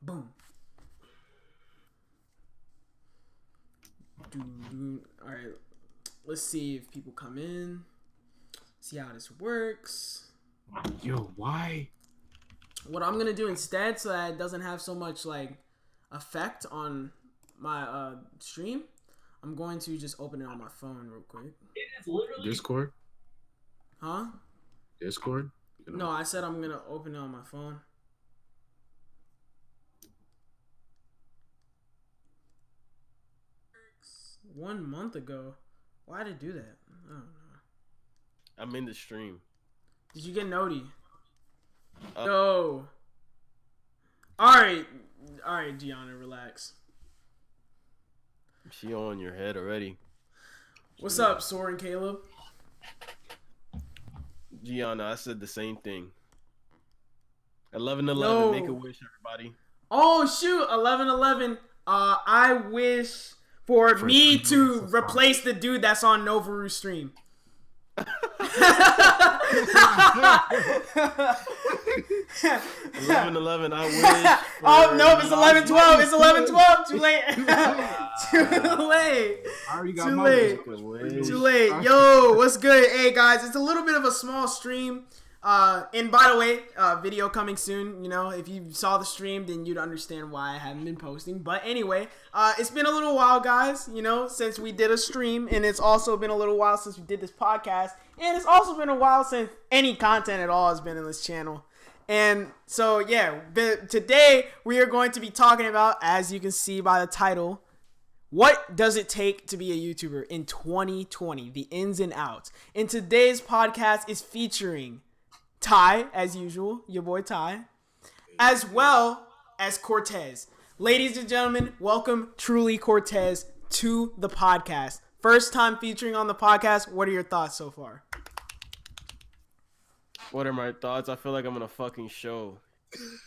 Boom. All right. Let's see if people come in. See how this works. Yo, why? What I'm gonna do instead, so that it doesn't have so much like effect on my stream, I'm going to just open it on my phone real quick. It is literally Discord? Huh? Discord? No, I said I'm gonna open it on my phone. One month ago. Why did it do that? I don't know. I'm in the stream. Did you get Noti? No. Alright, Gianna, relax. She on your head already. What's up, Soren Caleb? Gianna, I said the same thing. 11-11, Yo. make a wish, everybody. Oh shoot, 11-11. I wish for me to replace the dude that's on Novaru's stream. 11-11, I wish. Oh no, it's 11-12. It's 11-12. Too late. Too late. I already got Too my late. wish. Too late. Yo, what's good? Hey guys, it's a little bit of a small stream. And by the way, video coming soon. You know, if you saw the stream, then you'd understand why I haven't been posting. But anyway, it's been a little while, guys, you know, since we did a stream. And it's also been a little while since we did this podcast. And it's also been a while since any content at all has been in this channel. And so, yeah, today we are going to be talking about, as you can see by the title, what does it take to be a YouTuber in 2020? The ins and outs. And today's podcast is featuring Ty, as usual, your boy Ty, as well as Cortez. Ladies and gentlemen, welcome Truly Cortez to the podcast. First time featuring on the podcast. What are your thoughts so far? What are my thoughts? I feel like I'm on a fucking show.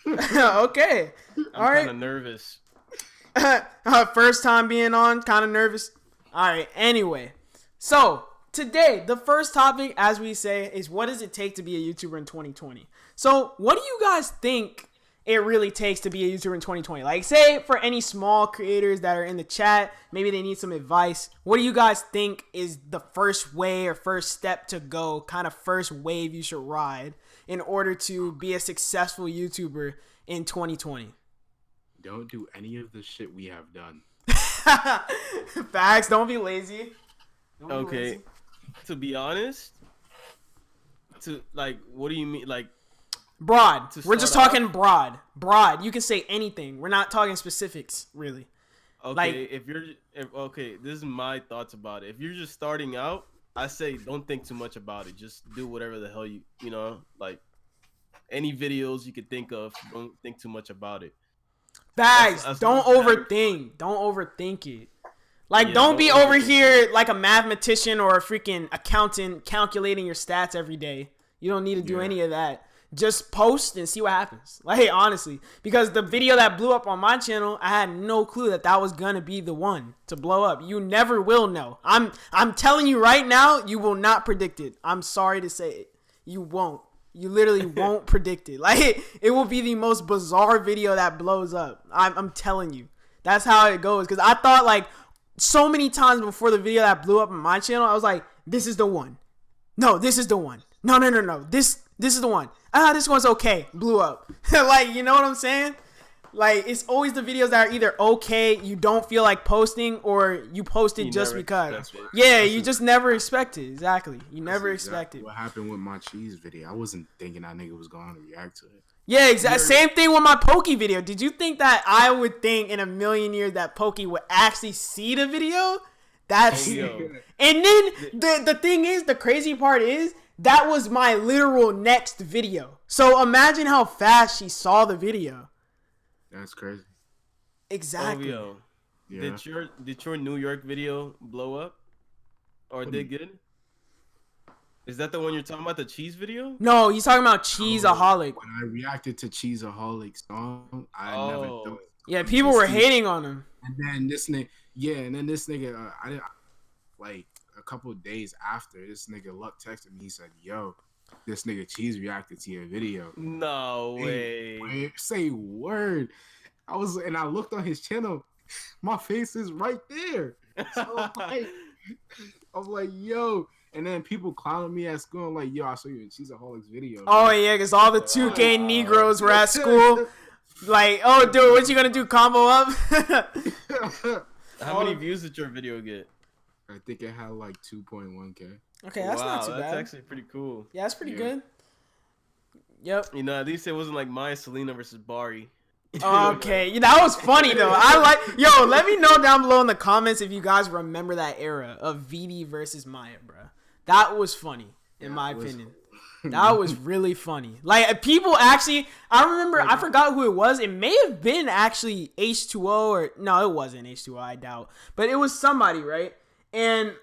Okay. I'm All right. kind of nervous. First time being on, kind of nervous. All right. Anyway, so today, the first topic, as we say, is what does it take to be a YouTuber in 2020? So what do you guys think it really takes to be a YouTuber in 2020? Like, say for any small creators that are in the chat, maybe they need some advice. What do you guys think is the first way or first step to go, kind of first wave you should ride in order to be a successful YouTuber in 2020? Don't do any of the shit we have done. Facts. Don't be lazy. Don't be Okay. lazy. To be honest, what do you mean? Like, Broad. To We're just start talking broad. Broad. You can say anything. We're not talking specifics, really. okay, Like, this is my thoughts about it. If you're just starting out, I say don't think too much about it. Just do whatever the hell you know, like any videos you could think of. Don't think too much about it. Facts. That's Don't what matters. overthink. Don't overthink it. Like, Yeah, don't be don't over overthink here like a mathematician or a freaking accountant calculating your stats every day. You don't need to do Yeah. any of that. Just post and see what happens. Like, honestly. Because the video that blew up on my channel, I had no clue that was going to be the one to blow up. You never will know. I'm telling you right now, you will not predict it. I'm sorry to say it. You won't. You literally won't predict it. Like, it will be the most bizarre video that blows up. I'm telling you. That's how it goes. Because I thought, like, so many times before the video that blew up on my channel, I was like, this is the one. No, this is the one. No. This is the one. This one's okay. Blew up. Like, you know what I'm saying? Like, it's always the videos that are either okay, you don't feel like posting, or you posted You just never because. expect it. Yeah, you just never expect it. Exactly. You never That's expect it. What happened with my cheese video? I wasn't thinking that nigga was going to react to it. Yeah, exactly. Same thing with my Pokey video. Did you think that I would think in a million years that Pokey would actually see the video? That's Yo. And then the thing is, the crazy part is that was my literal next video. So imagine how fast she saw the video. That's crazy. Exactly. Oh, yo. Yeah. Did your New York video blow up? Or did good? Is that the one you're talking about, the cheese video? No, he's talking about Cheeseaholic. When I reacted to Cheeseaholic song, I never thought. Yeah, people were hating on him. And then this nigga, I didn't like a couple of days after this nigga Luck texted me. He said, "Yo, this nigga Cheese reacted to your video." No way. Say word. I looked on his channel. My face is right there. So I'm like, yo. And then people clowning me at school. I'm like, yo, I saw you in Cheesaholics video. Oh, yeah, because all the 2K Negroes were at school. Like, oh, dude, what you gonna do? Combo up? How many views did your video get? I think it had like 2.1K. Okay, that's not too bad. That's actually pretty cool. Yeah, that's pretty good. Yep. You know, at least it wasn't like Maya Selena versus Bari. Okay, that was funny though. Yo, let me know down below in the comments if you guys remember that era of VD versus Maya, bro. That was funny, in my opinion. That was really funny. Like, people actually, I remember, I forgot who it was. It may have been actually H2O or, no, it wasn't H2O, I doubt. But it was somebody, right? And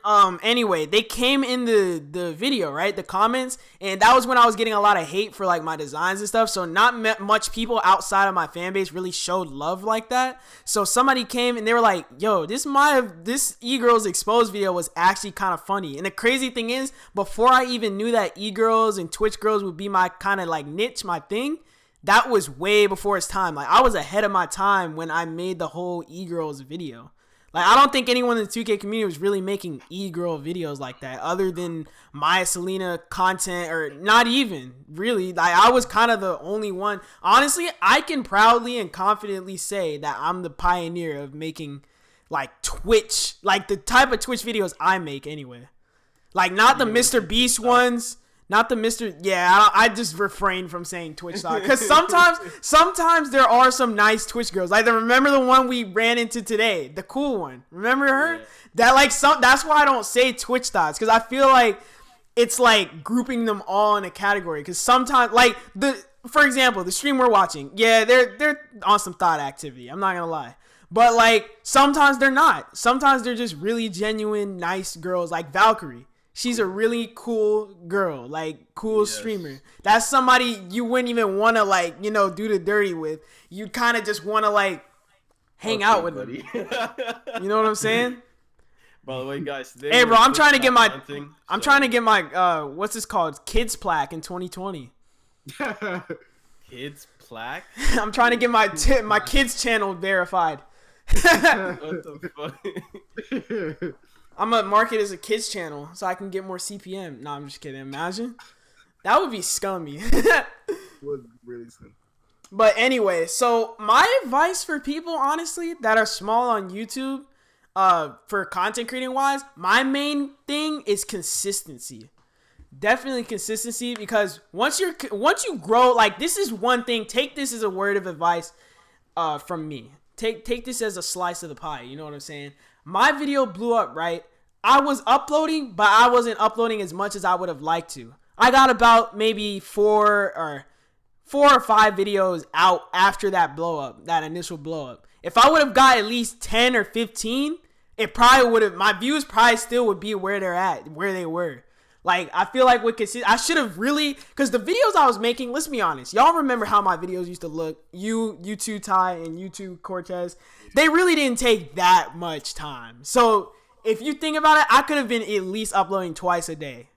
anyway, they came in the video, right? The comments, and that was when I was getting a lot of hate for like my designs and stuff. So not much people outside of my fan base really showed love like that. So somebody came and they were like, "Yo, this E-Girls Exposed video was actually kind of funny." And the crazy thing is, before I even knew that E-Girls and Twitch girls would be my kind of like niche, my thing, that was way before its time. Like, I was ahead of my time when I made the whole E-Girls video. Like, I don't think anyone in the 2K community was really making e-girl videos like that other than Maya Selena content, or not even really. Like, I was kind of the only one. Honestly, I can proudly and confidently say that I'm the pioneer of making like Twitch, like the type of Twitch videos I make anyway. Like, not the Mr. Beast ones. Not the Mr. Yeah, I just refrain from saying Twitch dog, because sometimes there are some nice Twitch girls. Like, remember the one we ran into today, the cool one. Remember her? Yeah. That's why I don't say Twitch dogs, because I feel like it's like grouping them all in a category. Because sometimes, like for example, the stream we're watching, yeah, they're on some thought activity. I'm not gonna lie. But like, sometimes they're not. Sometimes they're just really genuine, nice girls, like Valkyrie. She's a really cool girl, like cool streamer. That's somebody you wouldn't even want to like, you know, do the dirty with. You'd kind of just want to like hang out with them. You know what I'm saying? By the way, guys, hey bro, I'm trying to get my what's this called? Kids plaque in 2020. Kids plaque? I'm trying to get my kids channel verified. What the fuck? I'm gonna mark it as a kids channel so I can get more CPM. No, I'm just kidding. Imagine. That would be scummy. Would really scummy. But anyway, so my advice for people, honestly, that are small on YouTube, for content creating wise, my main thing is consistency. Definitely consistency, because once you grow, like, this is one thing. Take this as a word of advice from me. Take this as a slice of the pie. You know what I'm saying? My video blew up, right? I was uploading, but I wasn't uploading as much as I would have liked to. I got about maybe four or 5 videos out after that blow up, that initial blow up. If I would have got at least 10 or 15, it probably would have, my views probably still would be where they're at, where they were. Like, I feel like I should have really, because the videos I was making, let's be honest, y'all remember how my videos used to look. You two Ty and you two Cortez, they really didn't take that much time. So if you think about it, I could have been at least uploading twice a day,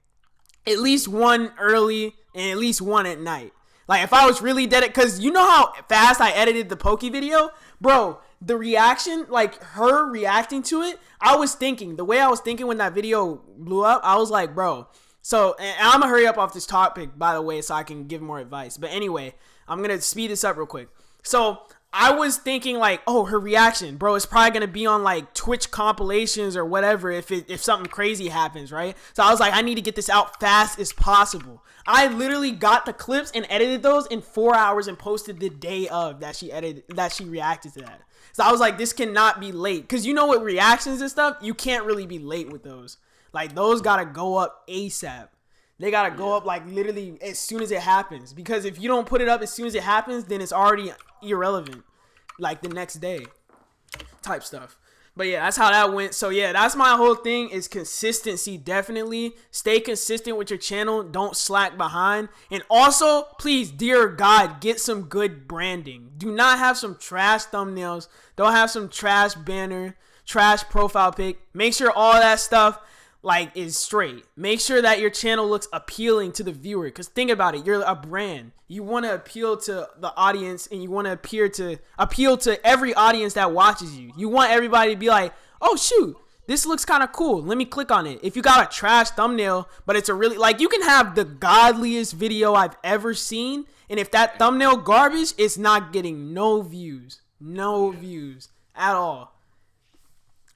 at least one early and at least one at night. Like, if I was really dedicated, because you know how fast I edited the Pokey video, bro. The reaction, like her reacting to it, the way I was thinking when that video blew up, I was like, bro. So, and I'm gonna hurry up off this topic, by the way, so I can give more advice. But anyway, I'm gonna speed this up real quick. So, I was thinking like, oh, her reaction, bro, it's probably gonna be on like Twitch compilations or whatever if something crazy happens, right? So I was like, I need to get this out fast as possible. I literally got the clips and edited those in 4 hours and posted the day of that she reacted to that. So I was like, this cannot be late. Because you know what, reactions and stuff, you can't really be late with those. Like, those got to go up ASAP. They got to go up, like, literally as soon as it happens. Because if you don't put it up as soon as it happens, then it's already irrelevant. Like, the next day type stuff. But yeah, that's how that went. So yeah, that's my whole thing, is consistency. Definitely stay consistent with your channel. Don't slack behind. And also, please, dear God, get some good branding. Do not have some trash thumbnails. Don't have some trash banner, trash profile pic. Make sure all that stuff like is straight. Make sure that your channel looks appealing to the viewer, because think about it, you're a brand. You want to appeal to the audience, and you want to appeal to every audience that watches you. You want everybody to be like, oh shoot, this looks kind of cool, let me click on it. If you got a trash thumbnail but it's a really, like, you can have the godliest video I've ever seen, and if that thumbnail garbage, it's not getting no views at all.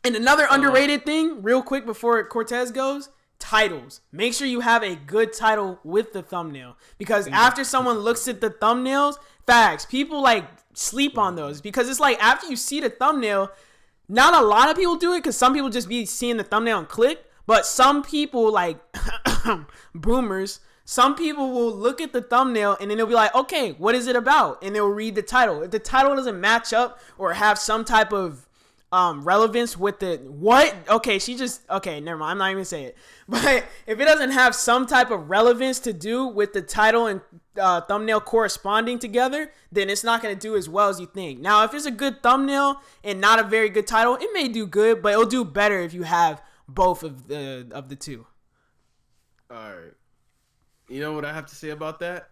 And another underrated thing, real quick before Cortez goes, titles. Make sure you have a good title with the thumbnail, because after someone looks at the thumbnails, facts, people like sleep on those, because it's like after you see the thumbnail, not a lot of people do it, because some people just be seeing the thumbnail and click, but some people, like boomers, some people will look at the thumbnail and then they'll be like, okay, what is it about? And they'll read the title. If the title doesn't match up or have some type of relevance with the okay, never mind, I'm not even gonna say it. But if it doesn't have some type of relevance to do with the title and thumbnail corresponding together, then it's not gonna do as well as you think. Now, if it's a good thumbnail and not a very good title, it may do good, but it'll do better if you have both of the two. All right. You know what I have to say about that?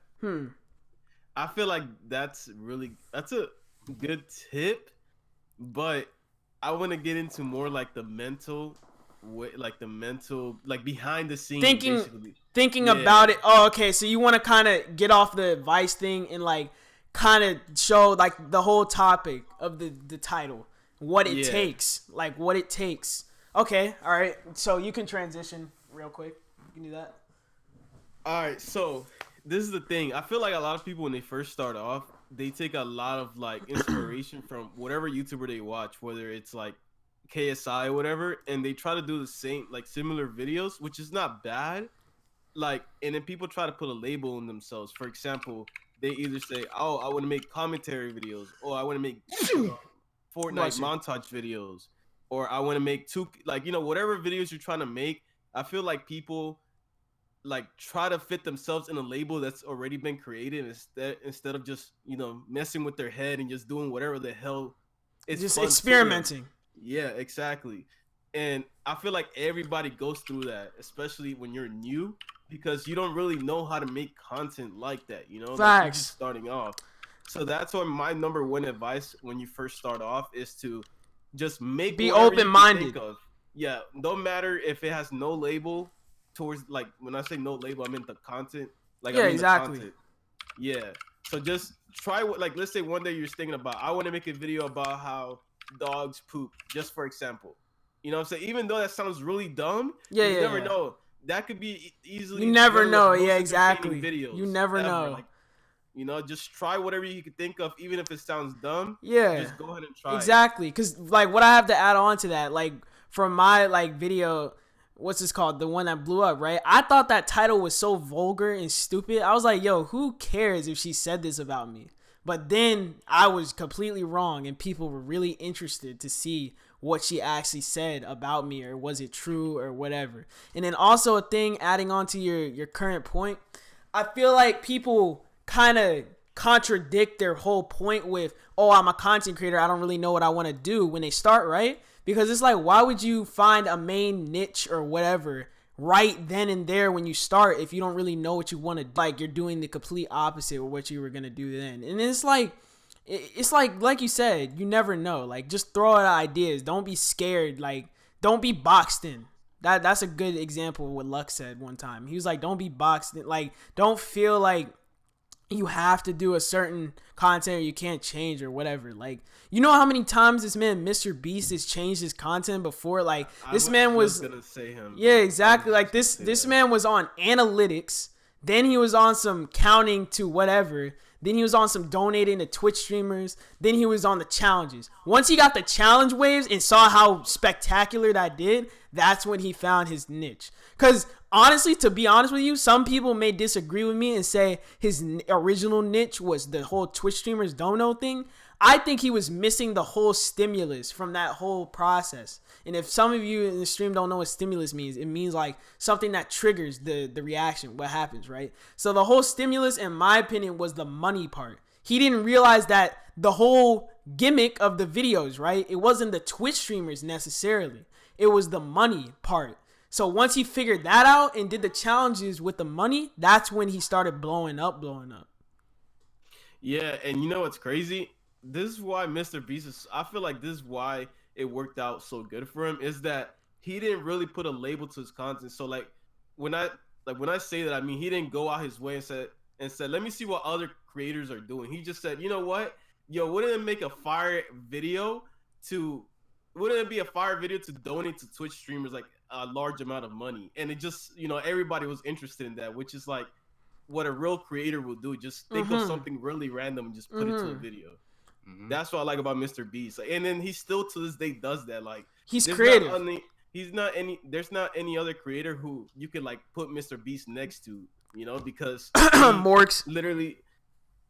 I feel like that's a good tip, but I want to get into more like the mental way, like behind the scenes, thinking about it. Oh, okay. So you want to kind of get off the advice thing and like kind of show like the whole topic of the title, what it takes, like what it takes. Okay. All right. So you can transition real quick. You can do that. All right. So this is the thing. I feel like a lot of people, when they first start off, they take a lot of like inspiration from whatever YouTuber they watch, whether it's like KSI or whatever, and they try to do the same, like similar videos, which is not bad. Like, and then people try to put a label on themselves. For example, they either say, oh, I want to make commentary videos, or I want to make Fortnite montage videos, or I want to make whatever videos you're trying to make. I feel like people like try to fit themselves in a label that's already been created instead of just, messing with their head and just doing whatever the hell is just experimenting. Yeah, exactly. And I feel like everybody goes through that, especially when you're new, because you don't really know how to make content like that, Facts. Like, you're just starting off. So that's why my number one advice when you first start off is to just be open-minded. Yeah, no matter if it has no label. Towards, like, when I say no label, I mean the content. Like, yeah, exactly. The content. Yeah. So just try like, let's say one day you're thinking about, I want to make a video about how dogs poop, just for example. You know what I'm saying? Even though that sounds really dumb, you never know. That could be easily. You never know. Yeah, exactly. Videos you never know. Like, just try whatever you can think of, even if it sounds dumb. Yeah. Just go ahead and try. Exactly, because like what I have to add on to that, like from my like video. What's this called? The one that blew up, right? I thought that title was so vulgar and stupid. I was like, yo, who cares if she said this about me? But then I was completely wrong, and people were really interested to see what she actually said about me, or was it true or whatever. And then also a thing, adding on to your current point, I feel like people kind of contradict their whole point with, oh, I'm a content creator, I don't really know what I want to do when they start, right? Because it's like, why would you find a main niche or whatever right then and there when you start if you don't really know what you want to, like, you're doing the complete opposite of what you were going to do then. And it's like you said, you never know. Like, just throw out ideas. Don't be scared. Like, don't be boxed in. That's a good example of what Lux said one time. He was like, don't be boxed in. Like, don't feel like you have to do a certain content or you can't change or whatever. Like, you know how many times this man Mr. Beast has changed his content before? Like, this man was gonna say him. Yeah, exactly. Like, this man was on analytics, then he was on some counting to whatever, then he was on some donating to Twitch streamers, then he was on the challenges. Once he got the challenge waves and saw how spectacular that did, that's when he found his niche. Because honestly, to be honest with you, some people may disagree with me and say his original niche was the whole Twitch streamers dono thing. I think he was missing the whole stimulus from that whole process. And if some of you in the stream don't know what stimulus means, it means like something that triggers the reaction, what happens, right? So the whole stimulus, in my opinion, was the money part. He didn't realize that the whole gimmick of the videos, right? It wasn't the Twitch streamers necessarily. It was the money part. So once he figured that out and did the challenges with the money, that's when he started blowing up. Yeah, and you know what's crazy? This is why Mr. Beast is. I feel like this is why it worked out so good for him. Is that he didn't really put a label to his content. So when I say that, I mean he didn't go out his way and said, let me see what other creators are doing. He just said, you know what, yo, wouldn't it be a fire video to donate to Twitch streamers like a large amount of money? And it just, everybody was interested in that, which is like what a real creator will do. Just think of something really random and just put it to a video. That's what I like about Mr. Beast. Like, and then he still to this day does that. Like, he's creative. There's not any other creator who you could like put Mr. Beast next to, because Morgs. Literally,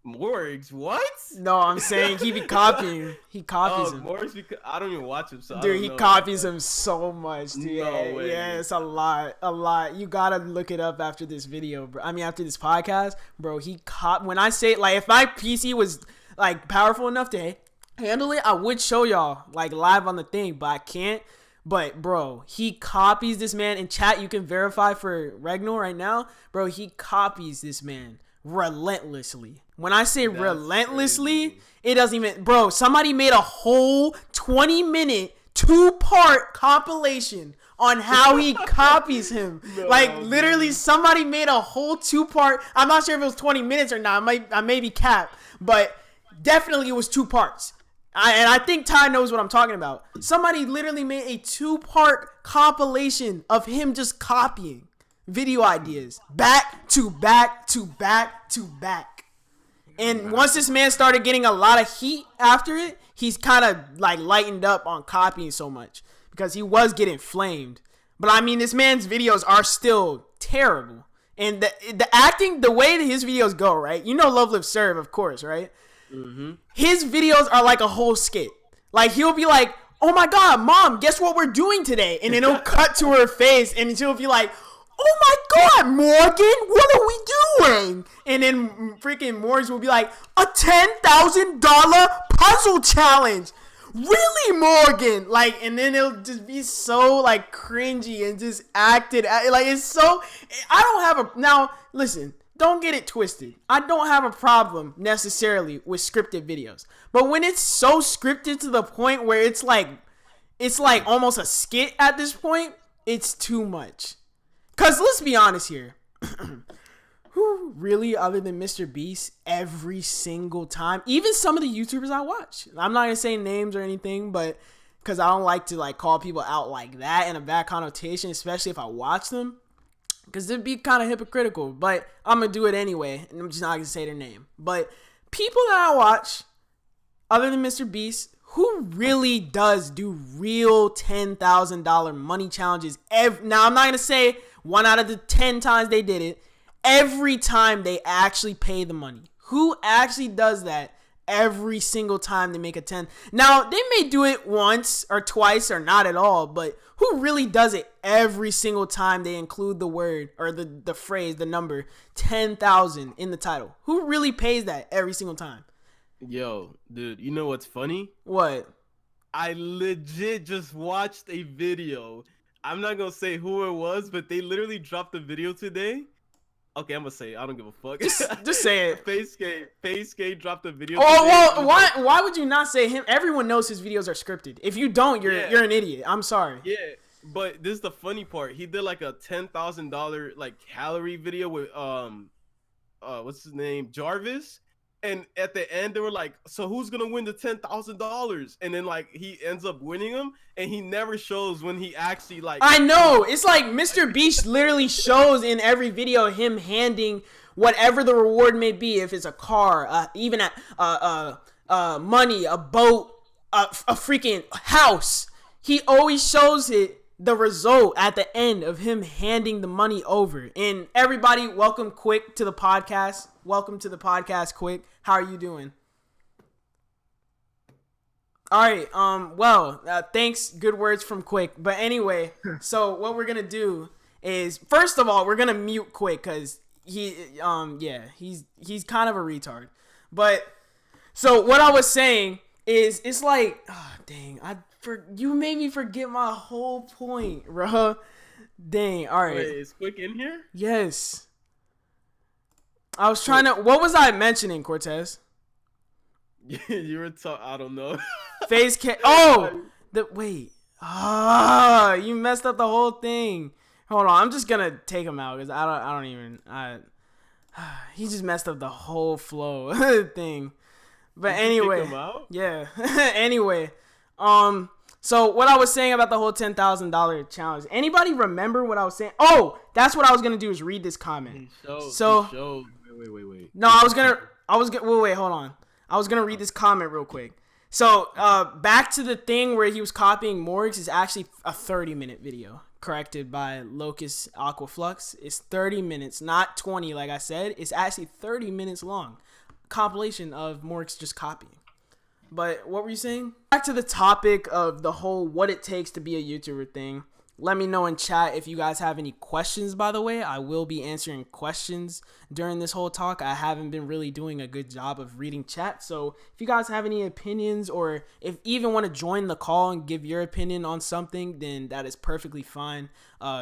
Morgs. What? No, I'm saying he be copying. He copies him. Morgs, because I don't even watch him. So dude, he copies him so much, dude. No way. Yeah, it's a lot. You gotta look it up after this video, bro. I mean, after this podcast, bro. When I say, like, if my PC was like powerful enough to handle it, I would show y'all like live on the thing, but I can't. But bro, he copies this man. In chat, you can verify for Regnal right now, bro. He copies this man relentlessly. When I say relentlessly, crazy. It doesn't even, bro. Somebody made a whole 20-minute 2-part compilation on how he copies him. No, like literally, somebody made a whole 2-part. I'm not sure if it was 20 minutes or not. I may be capped, but definitely it was 2 parts. And I think Ty knows what I'm talking about. Somebody literally made a 2-part compilation of him just copying video ideas back to back to back to back. And once this man started getting a lot of heat after it, he's kind of like lightened up on copying so much because he was getting flamed. But I mean, this man's videos are still terrible. And the acting, the way that his videos go, right? You know Love Live Serve, of course, right? Mm-hmm. His videos are like a whole skit. Like, he'll be like, oh my god, mom, guess what we're doing today? And then he'll cut to her face and she'll be like, oh my god, Morgan, what are we doing? And then freaking Morgs will be like, a $10,000 puzzle challenge. Really, Morgan? Like, and then it'll just be so like cringy and just acted like it's so. I don't have a now. Listen, don't get it twisted. I don't have a problem necessarily with scripted videos, but when it's so scripted to the point where it's like almost a skit at this point, it's too much. Cause let's be honest here. Who really, other than Mr. Beast, every single time, even some of the YouTubers I watch, I'm not gonna say names or anything, but because I don't like to like call people out like that in a bad connotation, especially if I watch them, because it'd be kind of hypocritical. But I'm gonna do it anyway, and I'm just not gonna say their name. But people that I watch, other than Mr. Beast, who really does do real $10,000 money challenges? Now I'm not gonna say 1 out of the 10 times they did it. Every time they actually pay the money. Who actually does that every single time they make a 10? Now, they may do it once or twice or not at all, but who really does it every single time they include the word or the phrase, the number 10,000 in the title? Who really pays that every single time? Yo, dude, you know what's funny? What? I legit just watched a video. I'm not going to say who it was, but they literally dropped a video today. Okay, I'm gonna say it. I don't give a fuck. Just say it. FaceK dropped a video. Oh well, why would you not say him? Everyone knows his videos are scripted. If you don't, you're an idiot. I'm sorry. Yeah, but this is the funny part. He did like a $10,000 like calorie video with what's his name, Jarvis. And at the end, they were like, so who's going to win the $10,000? And then, like, he ends up winning them, and he never shows when he actually, like... I know. It's like Mr. Beast literally shows in every video him handing whatever the reward may be, if it's a car, even money, a boat, a freaking house. He always shows the result at the end of him handing the money over. And everybody, welcome Quick to the podcast. Welcome to the podcast, Quick. How are you doing? All right. Thanks. Good words from Quick. But anyway, so what we're gonna do is, first of all, we're gonna mute Quick because he's kind of a retard. But so what I was saying is, it's like, oh dang, you made me forget my whole point, bro. Dang. All right. Wait, is Quick in here? Yes. I was trying to. What was I mentioning, Cortez? You were talking. I don't know. Phase K. Oh, wait. Ah, you messed up the whole thing. Hold on, I'm just gonna take him out because I don't even. He just messed up the whole flow thing. But Did you anyway, kick him out? yeah. Anyway, so what I was saying about the whole $10,000 challenge. Anybody remember what I was saying? Oh, that's what I was gonna do is read this comment. Wait. No, I was gonna. Wait, hold on. I was gonna read this comment real quick. So, back to the thing where he was copying Morgs is actually a 30-minute video corrected by Locust Aquaflux. It's 30 minutes, not 20 like I said. It's actually 30 minutes long. Compilation of Morgs just copying. But what were you saying? Back to the topic of the whole what it takes to be a YouTuber thing. Let me know in chat if you guys have any questions, by the way. I will be answering questions during this whole talk. I haven't been really doing a good job of reading chat. So if you guys have any opinions or if you even want to join the call and give your opinion on something, then that is perfectly fine.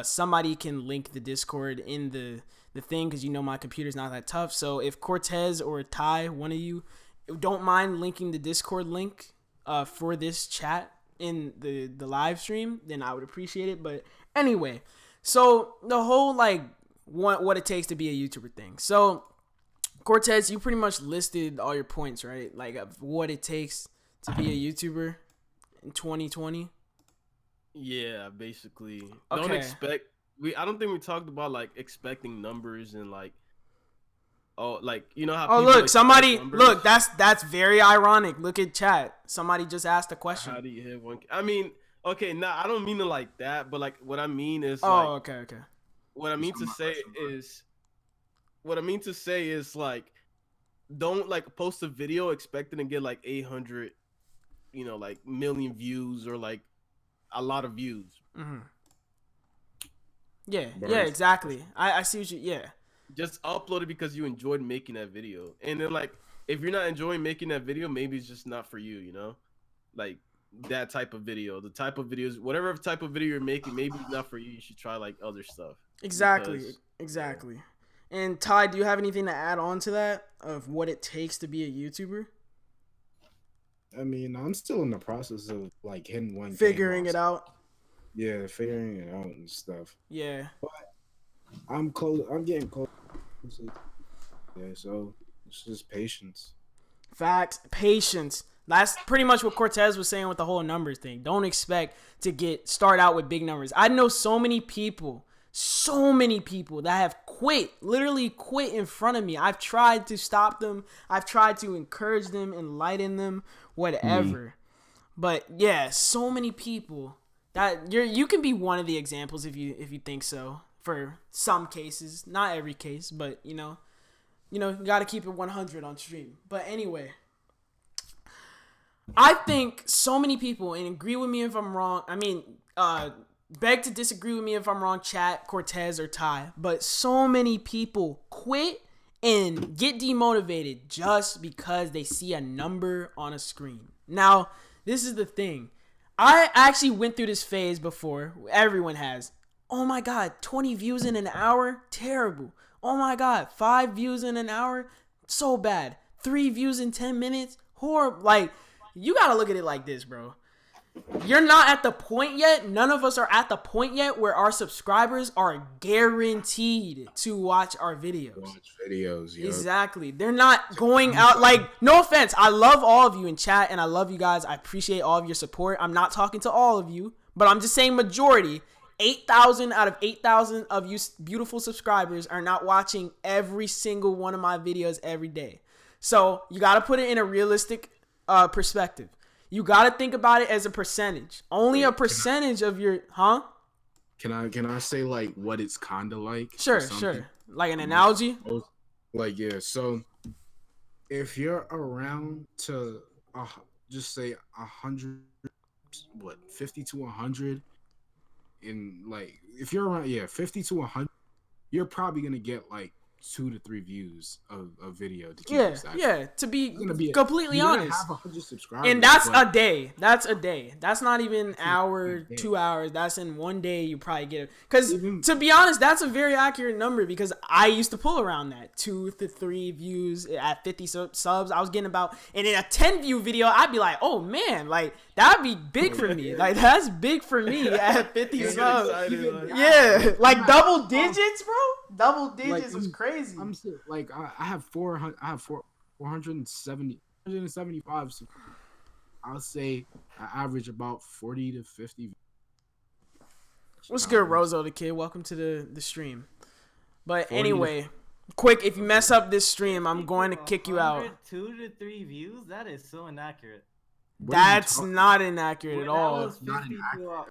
Somebody can link the Discord in the thing because you know my computer's not that tough. So if Cortez or Ty, one of you, don't mind linking the Discord link for this chat in the live stream, then I would appreciate it. But anyway, so the whole like what it takes to be a YouTuber thing. So Cortez, you pretty much listed all your points, right? Like of what it takes to be a YouTuber in 2020. Yeah, basically. Okay. Don't expect. I don't think we talked about like expecting numbers and like. Oh, like you know how. Oh, people look! Somebody numbers? look. That's very ironic. Look at chat. Somebody just asked a question. How do you hit one? I mean, okay, I don't mean it like that, but like what I mean is. Oh, like, okay. What I mean to say is like, don't like post a video expecting to get like 800, like million views or like a lot of views. Mm-hmm. Yeah, exactly. I see what you. Yeah. Just upload it because you enjoyed making that video. And then like if you're not enjoying making that video, maybe it's just not for you, Like that type of video. The type of videos, whatever type of video you're making, maybe it's not for you. You should try like other stuff. Exactly. And Ty, do you have anything to add on to that of what it takes to be a YouTuber? I mean, I'm still in the process of like hitting one. Figuring it out. Yeah, figuring it out and stuff. Yeah. But I'm close. I'm getting close. Yeah, so it's just patience. Facts. Patience. That's pretty much what Cortez was saying with the whole numbers thing. Don't expect to start out with big numbers. I know so many people that have literally quit in front of me. I've tried to stop them. I've tried to encourage them, enlighten them, whatever. But yeah, so many people that you can be one of the examples if you think so. For some cases, not every case, but you got to keep it 100 on stream. But anyway, I think so many people, and agree with me if I'm wrong. I mean, beg to disagree with me if I'm wrong, chat, Cortez or Ty. But so many people quit and get demotivated just because they see a number on a screen. Now, this is the thing. I actually went through this phase before. Everyone has. Oh my God, 20 views in an hour? Terrible. Oh my God, 5 views in an hour? So bad. 3 views in 10 minutes? Horrible. Like, you gotta look at it like this, bro. You're not at the point yet. None of us are at the point yet where our subscribers are guaranteed to watch our videos. Yep. Exactly. They're not going out like, no offense. I love all of you in chat and I love you guys. I appreciate all of your support. I'm not talking to all of you, but I'm just saying majority. 8,000 out of 8,000 of you beautiful subscribers are not watching every single one of my videos every day. So you got to put it in a realistic perspective. You got to think about it as a percentage. Only a percentage of your, Can I say like what it's kind of like? Sure. Like an analogy? Like, yeah. So if you're around to just say 100, 50 to 100. And like if you're around 50 to 100, you're probably gonna get like 2 to 3 views of a video to keep Yeah, you stagnant. yeah. To be You're completely gonna honest, have 100 subscribers, and that's but a day. That's a day. That's not even an hour, day. 2 hours. That's in one day. You probably get it. Because Even- to be honest, that's a very accurate number. Because I used to pull around that 2 to 3 views at 50 subs. I was getting about, and in a 10 view video, I'd be like, oh man, like that'd be big for me. Like that's big for me at 50 subs. Yeah, like double digits, bro. Double digits is crazy. I'm still, like I have 400. I have 475. So I'll say I average about 40 to 50. What's good, Rozo the kid? Welcome to the stream. But 40 anyway, quick, if you mess up this stream, I'm going to kick you out. 2 to 3 views? That is so inaccurate. That's not inaccurate at all.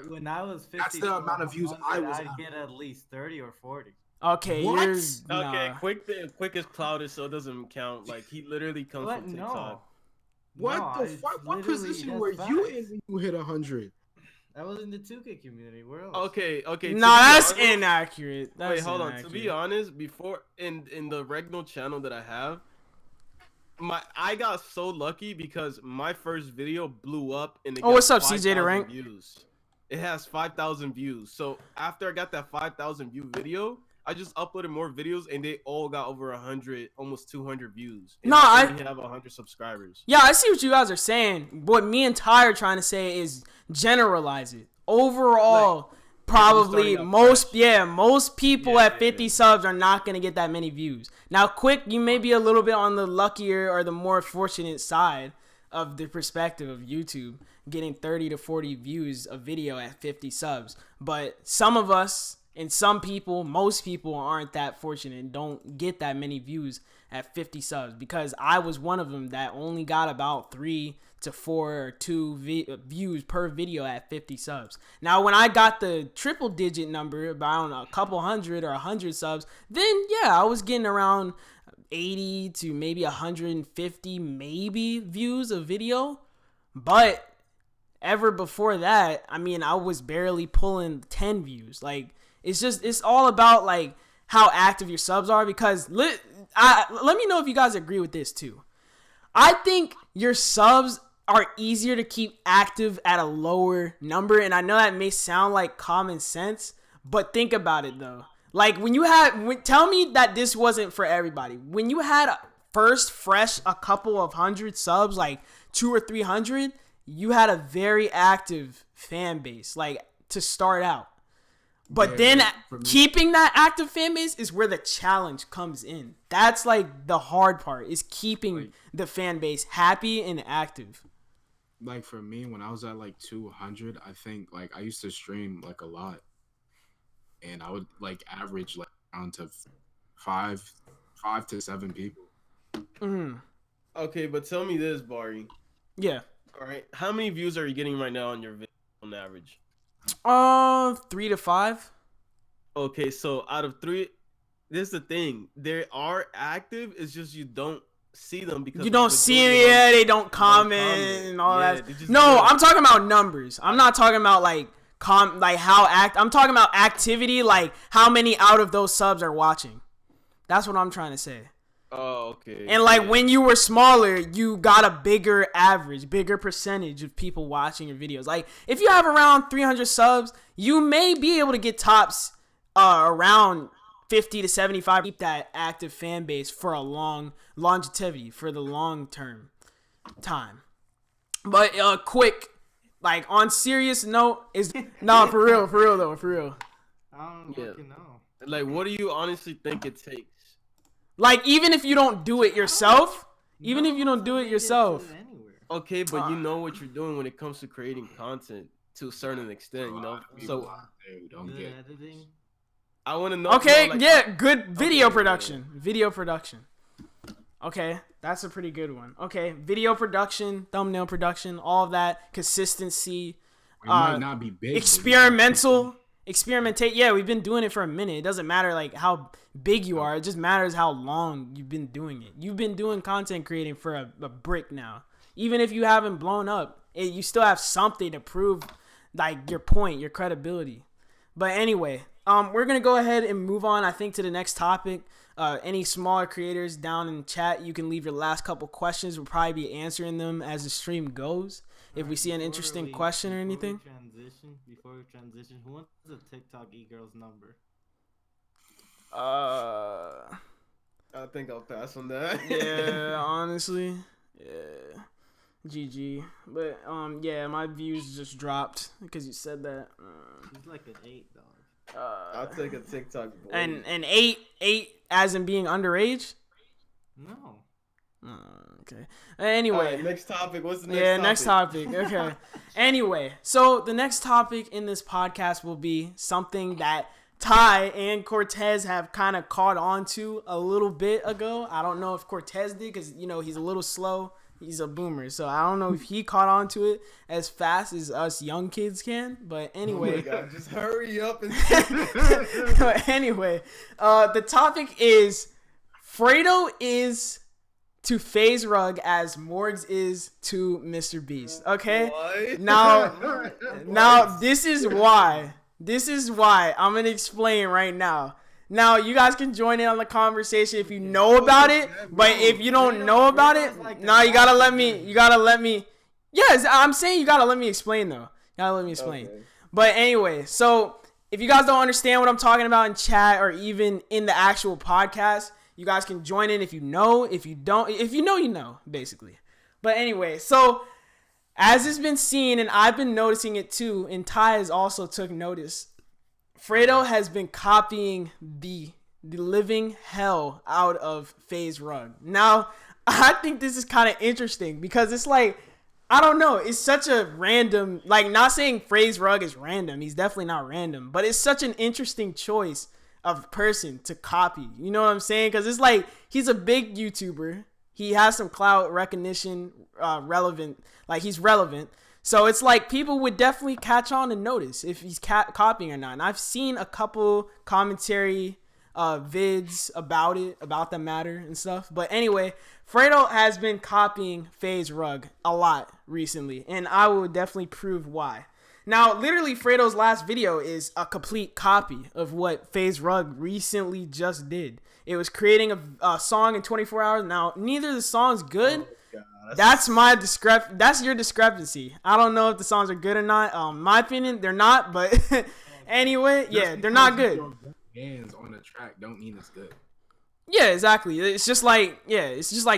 When I was 50, That's the amount of views I was I'd at. get at least 30 or 40. Okay, What? you're Okay, nah. quick is clouded, so it doesn't count. Like he literally comes What? from No. TikTok. What No, the it's fuck? What literally position just were you facts. in when you hit 100? That was in the 2K community. Where else? Okay. Nah, to be that's honest- inaccurate. That's Wait, hold on. inaccurate. To be honest, before in the Regnal channel that I have, I got so lucky because my first video blew up and it Oh, got what's up, CJ the 5,000 Rank? views. It has 5,000 views. So after I got that 5,000 view video, I just uploaded more videos and they all got over 100, almost 200 views. And No, I only have 100 subscribers. Yeah, I see what you guys are saying. What me and Ty are trying to say is generalize it. Overall, probably starting out most people Yeah, at 50 subs are not going to get that many views. Now, quick, you may be a little bit on the luckier or the more fortunate side of the perspective of YouTube, getting 30 to 40 views a video at 50 subs. But some of us and some people, most people aren't that fortunate and don't get that many views at 50 subs, because I was one of them that only got about 3 to 4 or 2 views per video at 50 subs. Now, when I got the triple digit number, about a couple hundred or 100 subs, then yeah, I was getting around 80 to maybe 150 maybe views a video. But ever before that, I mean, I was barely pulling 10 views. Like, it's all about like how active your subs are, because let me know if you guys agree with this too. I think your subs are easier to keep active at a lower number, and I know that may sound like common sense, but think about it though. Like tell me that this wasn't for everybody. When you had a couple of 100 subs, like 200 or 300, you had a very active fan base, like to start out. But then keeping that active fan base is where the challenge comes in. That's like the hard part, is keeping the fan base happy and active. Like for me, when I was at like 200, I think like I used to stream like a lot, and I would like average like around to 5 to 7 people. Mm-hmm. Okay, but tell me this, Bari. Yeah. All right, how many views are you getting right now on your video on average? 3 to 5. Okay, so out of 3, this is the thing. They are active. It's just you don't see them because You don't see it, yeah, they don't comment and all Yeah, that. they just No, do it. I'm talking about numbers. I'm not talking about like how I'm talking about activity, like how many out of those subs are watching. That's what I'm trying to say. Oh, okay. And like yeah. when you were smaller, you got a bigger percentage of people watching your videos. Like if you have around 300 subs, you may be able to get tops around 50 to 75. Keep that active fan base for a long longevity, for the long term time. But quick, like on serious note, is no, for real though. I don't Yeah. fucking know. Like, what do you honestly think it takes? Like even if you don't do it yourself, Anywhere. Okay, but you know what you're doing when it comes to creating content to a certain extent, you know. So They don't Good get. editing. I want to know. okay, like, yeah, good video Okay, production. Video production. Okay, that's a pretty good one. Okay, video production, thumbnail production, all of that, consistency, It might not be big. experimentate. Yeah, we've been doing it for a minute. It doesn't matter like how big you are. It just matters how long you've been doing it. You've been doing content creating for a brick now. Even if you haven't blown up, you still have something to prove, like your point, your credibility. But anyway, we're gonna go ahead and move on, I think, to the next topic. any smaller creators down in the chat, you can leave your last couple questions. We'll probably be answering them as the stream goes. If we see an interesting question or anything. Before we transition, who wants the TikTok e-girl's number? I think I'll pass on that. Yeah, honestly. Yeah. GG. But, yeah, my views just dropped because you said that. He's like an 8, dog. I'll take a TikTok boy. And eight as in being underage? No. Okay. Anyway. Right, next topic. What's the next topic? Yeah, next topic. Okay. Anyway, so the next topic in this podcast will be something that Ty and Cortez have kind of caught on to a little bit ago. I don't know if Cortez did because, you know, he's a little slow. He's a boomer. So I don't know if he caught on to it as fast as us young kids can. But anyway. Oh my God, just hurry up and But anyway, the topic is Fredo is to FaZe Rug as Morgs is to Mr. Beast. Okay? What? Now this is why. This is why I'm gonna explain right now. Now you guys can join in on the conversation if you know about it, but if you don't know about it, now you gotta let me. Yes, I'm saying you gotta let me explain though. You gotta let me explain. Okay. But anyway, so if you guys don't understand what I'm talking about in chat or even in the actual podcast, you guys can join in if you know. If you don't, if you know, you know, basically. But anyway, so as it's been seen, and I've been noticing it too, and Ty has also took notice, Fredo has been copying the living hell out of FaZe Rug. Now, I think this is kind of interesting because it's like, I don't know, it's such a random, like, not saying FaZe Rug is random, he's definitely not random, but it's such an interesting choice of person to copy. You know what I'm saying? Because it's like, he's a big YouTuber. He has some clout recognition, relevant, like he's relevant. So it's like people would definitely catch on and notice if he's copying or not. And I've seen a couple commentary vids about it, about the matter and stuff. But anyway, Fredo has been copying FaZe Rug a lot recently, and I will definitely prove why. Now, literally, Fredo's last video is a complete copy of what FaZe Rug recently just did. It was creating a song in 24 hours. Now, neither of the songs good. Oh, That's your discrepancy. I don't know if the songs are good or not. My opinion, they're not. But anyway, yeah, they're not good. Hands on the track don't mean it's good. Yeah, exactly. It's just like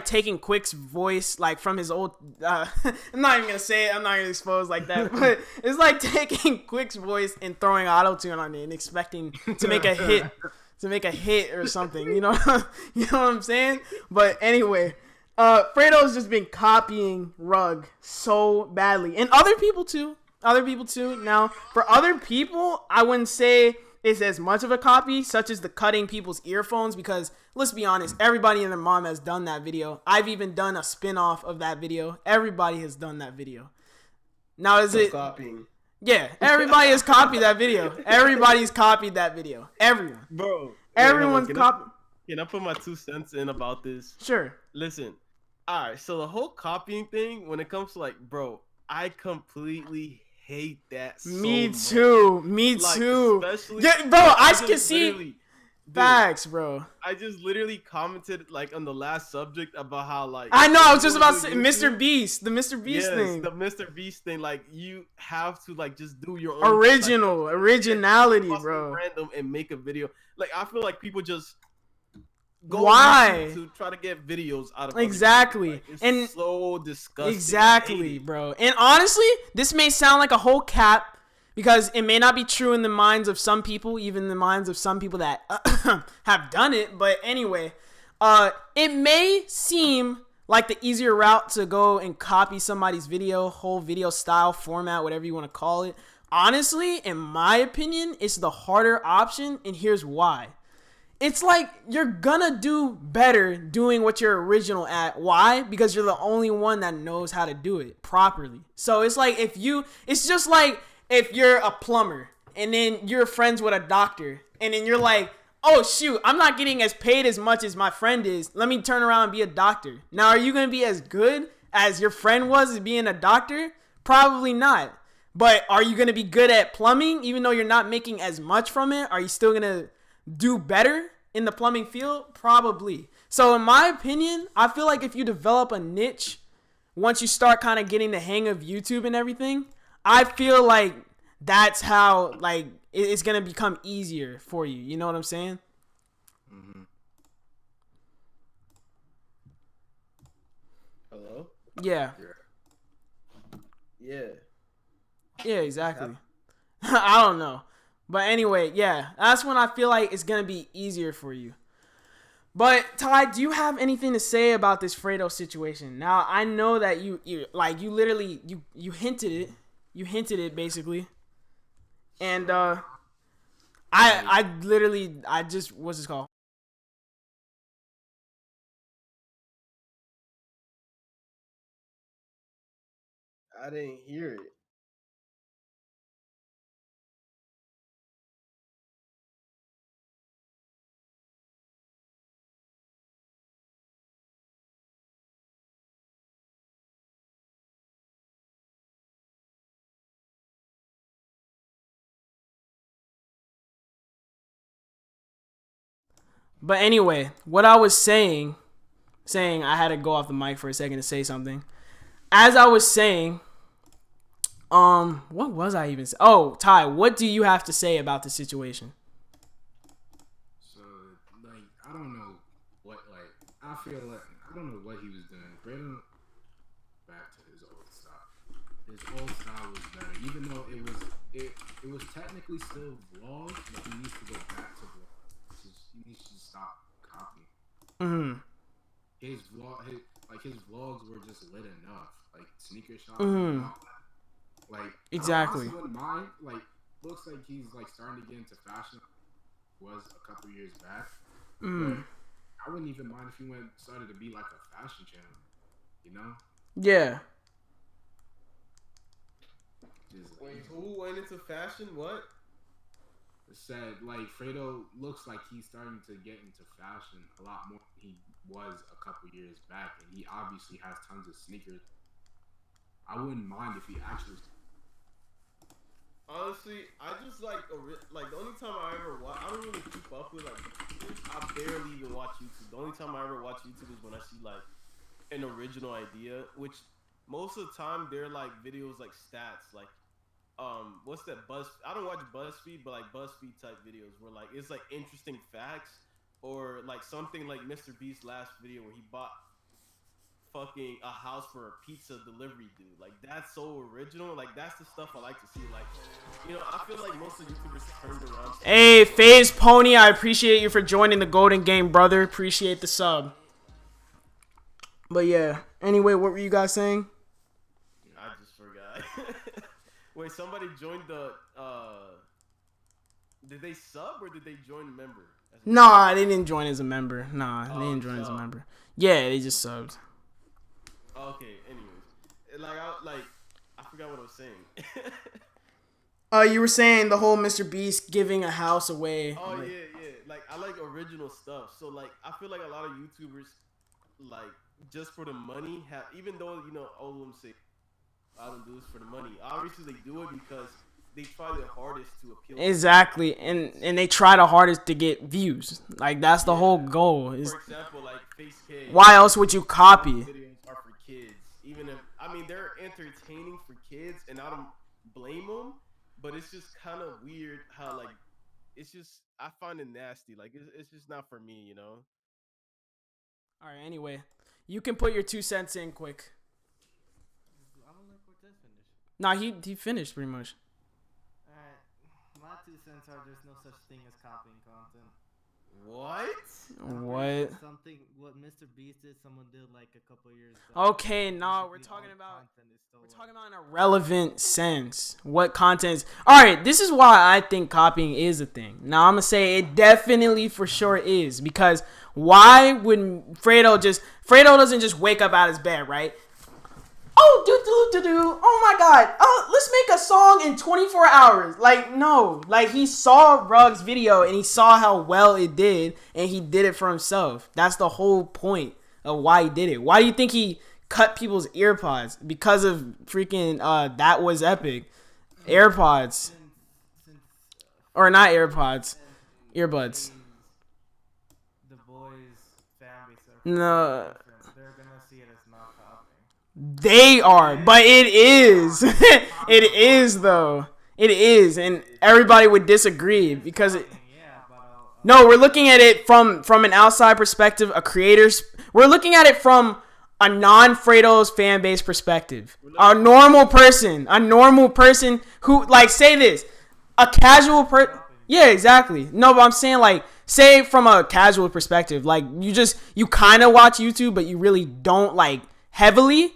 taking Quick's voice like from his old. I'm not even gonna say it. I'm not gonna expose like that. But it's like taking Quick's voice and throwing auto-tune on it and expecting to make a hit, or something. You know what I'm saying? But anyway. Fredo's just been copying Rug so badly, and other people too. Now, for other people, I wouldn't say it's as much of a copy, such as the cutting people's earphones, because let's be honest, everybody and their mom has done that video. I've even done a spin-off of that video. Everybody has done that video. Now, is it copying? Yeah, everybody has copied that video. Everybody's copied that video. Everyone. Bro. Everyone's copied. Can I put my 2 cents in about this? Sure. Listen. All right, so the whole copying thing, when it comes to like, bro, I completely hate that so Me much. too. Especially, Yeah, bro, I can see dude, facts, bro. I just literally commented like on the last subject about how like I know, I was just about to say Mr. Beast, the Mr. Beast yes, thing. the Mr. Beast thing. Like you have to like just do your own originality, bro. Random and make a video. Like I feel like people just go why to try to get videos out of exactly like, it's and so disgusting. Exactly, bro. And honestly, this may sound like a whole cap because it may not be true in the minds of some people, even the minds of some people that have done it. But anyway, it may seem like the easier route to go and copy somebody's whole video style, format, whatever you want to call it. Honestly, in my opinion, it's the harder option, and here's why. It's like you're gonna do better doing what you're original at. Why? Because you're the only one that knows how to do it properly. So it's like it's just like if you're a plumber and then you're friends with a doctor and then you're like, oh shoot, I'm not getting as paid as much as my friend is. Let me turn around and be a doctor. Now, are you gonna be as good as your friend was at being a doctor? Probably not. But are you gonna be good at plumbing even though you're not making as much from it? Are you still gonna do better in the plumbing field? Probably. So in my opinion, I feel like if you develop a niche, once you start kind of getting the hang of YouTube and everything, I feel like that's how like it's gonna become easier for you. You know what I'm saying? Mm-hmm. Hello? Yeah. Yeah. Yeah, exactly. I don't know. But anyway, yeah, that's when I feel like it's going to be easier for you. But Ty, do you have anything to say about this Fredo situation? Now, I know that you literally you hinted it. You hinted it basically. And I just what's this called? I didn't hear it. But anyway, what I was saying I had to go off the mic for a second to say something. As I was saying, what was I even saying? Oh, Ty, what do you have to say about the situation? So like I don't know what I feel like I don't know what he was doing. Brandon back to his old style. His old style was better, even though it was technically still vlogs, but he needs to go back to vlogs. He needs to stop copying. Mm-hmm. His vlogs were just lit enough, like sneaker shop. Mm-hmm. Like Exactly. I wouldn't mind. Like looks like he's like starting to get into fashion. Was a couple years back. Mm. I wouldn't even mind if he started to be like a fashion channel. You know? Yeah. Wait, who went into fashion? What? Said like Fredo looks like he's starting to get into fashion a lot more than he was a couple years back, and he obviously has tons of sneakers. I wouldn't mind if he actually. Honestly, I just like the only time I ever watch. I don't really keep up with I barely even watch YouTube. The only time I ever watch YouTube is when I see like an original idea, which most of the time they're like videos like stats, like what's that I don't watch BuzzFeed, but like BuzzFeed type videos where like it's like interesting facts or like something like Mr. Beast's last video where he bought fucking a house for a pizza delivery dude. Like that's so original. Like that's the stuff I like to see. Like, you know, I feel like most of YouTubers turned around. Hey, FaZe Pony, I appreciate you for joining the Golden Game, brother. Appreciate the sub. But yeah, anyway, what were you guys saying? I just forgot. Wait, somebody joined the did they sub or did they join a member? Nah, they didn't join as a member. Nah, they didn't join as a sub. member. Yeah, they just subbed. Okay, anyways. I forgot what I was saying. You were saying the whole Mr. Beast giving a house away. Oh yeah. Like I like original stuff. So like I feel like a lot of YouTubers like just for the money have, even though you know all of them say I don't do this for the money. Obviously they do it because they try their hardest to appeal. Exactly, and they try the hardest to get views. Like that's the whole goal. Is for example, like Face K. Why else would you copy? Videos are for kids, even if they're entertaining for kids, and I don't blame them. But it's just kind of weird how like it's just I find it nasty. Like it's just not for me, you know. All right. Anyway, you can put your 2 cents in quick. I don't let Cortez finish. Nah, he finished pretty much. Alright, my 2 cents are there's no such thing as copying content. What? Something what Mr. Beast did, someone did like a couple years back. Okay, no, we're Basically, talking all about content is stolen. in a relevant sense. What content? All right, this is why I think copying is a thing. Now I'm gonna say it definitely for sure is, because why would Fredo doesn't just wake up out of his bed, right? Oh my god. Oh, let's make a song in 24 hours. Like, no. Like, he saw Rug's video and he saw how well it did and he did it for himself. That's the whole point of why he did it. Why do you think he cut people's earpods? Because of freaking That Was Epic. AirPods. Or not AirPods. Earbuds. No, They're gonna see it as not copying. they are, but it is. It is though. It is, and everybody would disagree because it. Yeah, but No, we're looking at it from an outside perspective, a creator's. We're looking at it from a non-Fredo's fan base perspective. A normal person who like say this, a casual person. Yeah, exactly. No, but I'm saying like say from a casual perspective, like you kind of watch YouTube, but you really don't like heavily.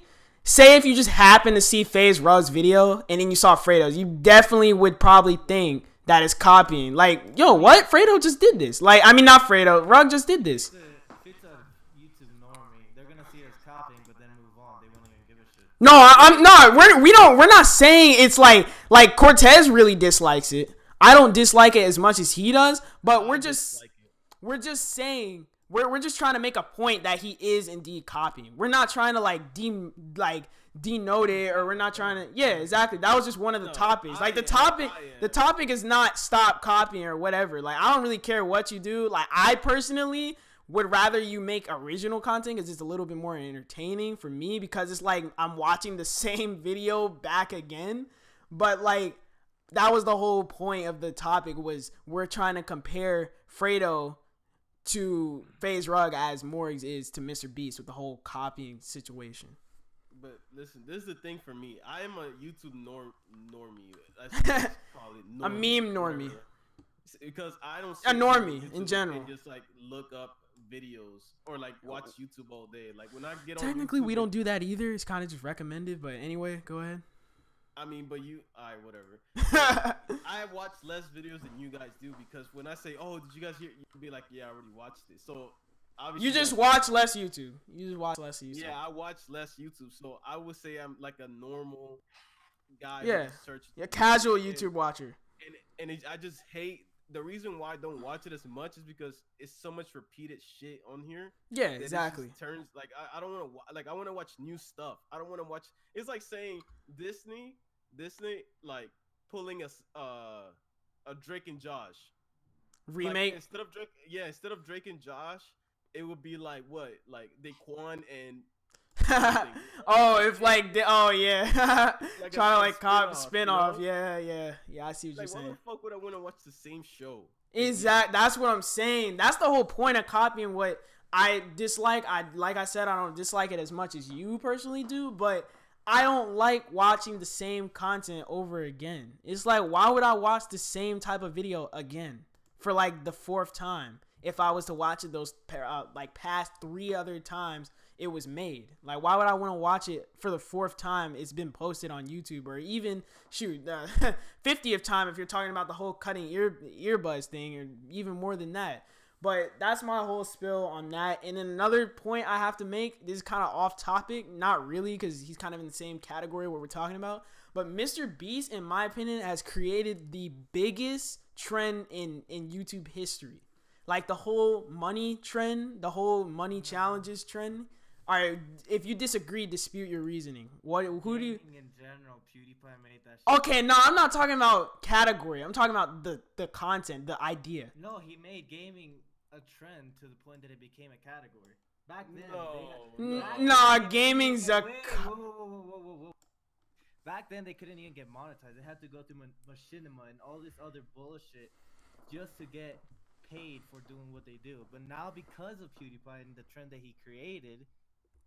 Say if you just happen to see FaZe Rug's video and then you saw Fredo's, you definitely would probably think that is copying. Like, yo, what? Fredo just did this. Like, I mean, not Fredo. Rug just did this. if it's a YouTube normie, they're gonna see it as copying, but then move on. They won't even give a shit. No, I'm not. We're not saying it's like Cortez really dislikes it. I don't dislike it as much as he does, but we're just saying we're just trying to make a point that he is indeed copying. We're not trying to denote it, or we're not trying to. Yeah, exactly. That was just one of the topics. Like the topic is not stop copying or whatever. Like I don't really care what you do. Like I personally would rather you make original content because it's a little bit more entertaining for me, because it's like I'm watching the same video back again. But like that was the whole point of the topic, was we're trying to compare Fredo to FaZe Rug as Morgs is to Mr. Beast with the whole copying situation. But listen, this is the thing for me. I am a YouTube normie. I should call it normie. A meme normie. Because I don't A normie in general. And just like look up videos or like watch YouTube all day. Like when I get Technically, on YouTube, we don't do that either. It's kind of just recommended. But anyway, go ahead. I mean, but alright, whatever. I watch less videos than you guys do, because when I say, "Oh, did you guys hear?" You'll be like, "Yeah, I already watched it." So obviously, You just watch less YouTube. You just watch less YouTube. Yeah, I watch less YouTube, so I would say I'm like a normal guy. Yeah, who just searches a casual YouTube watcher. I just hate the reason why I don't watch it as much is because it's so much repeated shit on here. Yeah, that exactly. It just turns like I don't want to like I want to watch new stuff. I don't want to watch. It's like saying Disney like pulling a Drake and Josh Remake. Like, instead of Drake and Josh, it would be like what, like Daquan and oh, if like yeah, like trying to like cop spin-off, spin-off. Yeah. I see what like, you're saying. why the fuck would I want to watch the same show? That's what I'm saying. That's the whole point of copying. What I dislike, like I said, I don't dislike it as much as you personally do, but I don't like watching the same content over again. It's like, why would I watch the same type of video again for like the fourth time if I was to watch it those like past 3 other times it was made? Like, why would I want to watch it for the 4th time it's been posted on YouTube, or even shoot the 50th time if you're talking about the whole cutting earbuds thing, or even more than that. But that's my whole spill on that. And then another point I have to make, this is kind of off topic, not really, because he's kind of in the same category what we're talking about, but Mr. Beast, in my opinion, has created the biggest trend in YouTube history. Like the whole money trend, the whole money challenges trend. All right, if you disagree, dispute your reasoning. Who do you? In general, PewDiePie made that shit. Okay, no, I'm not talking about category. I'm talking about the content, the idea. No, he made gaming a trend to the point that it became a category. Back then, Nah, gaming's a. Whoa. Back then, they couldn't even get monetized. They had to go through machinima and all this other bullshit just to get paid for doing what they do. But now, because of PewDiePie and the trend that he created,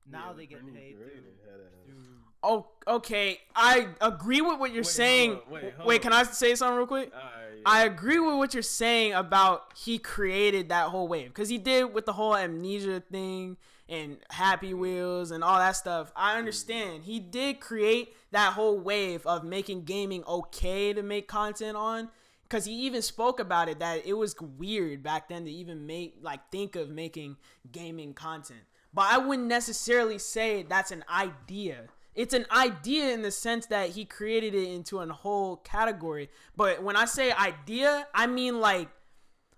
now they get paid through. Oh, okay. I agree with what you're saying. Wait, can I say something real quick? Yeah. I agree with what you're saying about he created that whole wave, because he did with the whole amnesia thing and Happy Wheels and all that stuff. I understand. He did create that whole wave of making gaming okay to make content on, because he even spoke about it, that it was weird back then to even think of making gaming content. But I wouldn't necessarily say that's an idea. It's an idea in the sense that he created it into a whole category. But when I say idea, I mean like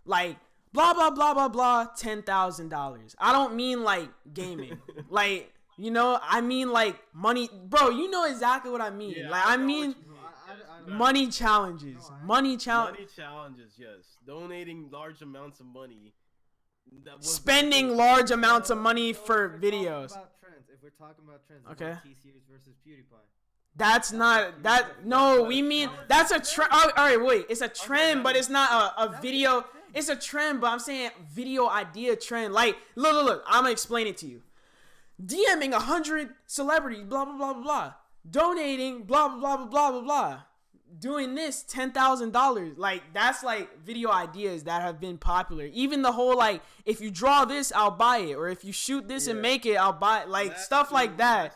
blah, blah, blah, blah, blah, $10,000. I don't mean like gaming. Like, I mean like money. Bro, you know exactly what I mean. Yeah, like, I mean money challenges. Money challenges, yes. Donating large amounts of money spending large amounts of money for videos. If we're talking about trends, Okay. T-Series versus PewDiePie. That's not that. No, we mean that's a trend. All right, wait. It's a trend, but it's not a video. It's a trend, but I'm saying video idea trend. Like, look. I'm gonna explain it to you. DMing 100 celebrities, blah blah blah blah blah. Donating, blah blah blah blah blah blah. Doing this, $10,000. Like, that's like video ideas that have been popular. Even the whole like, if you draw this, I'll buy it, or if you shoot this and make it, I'll buy it. Like, stuff like that.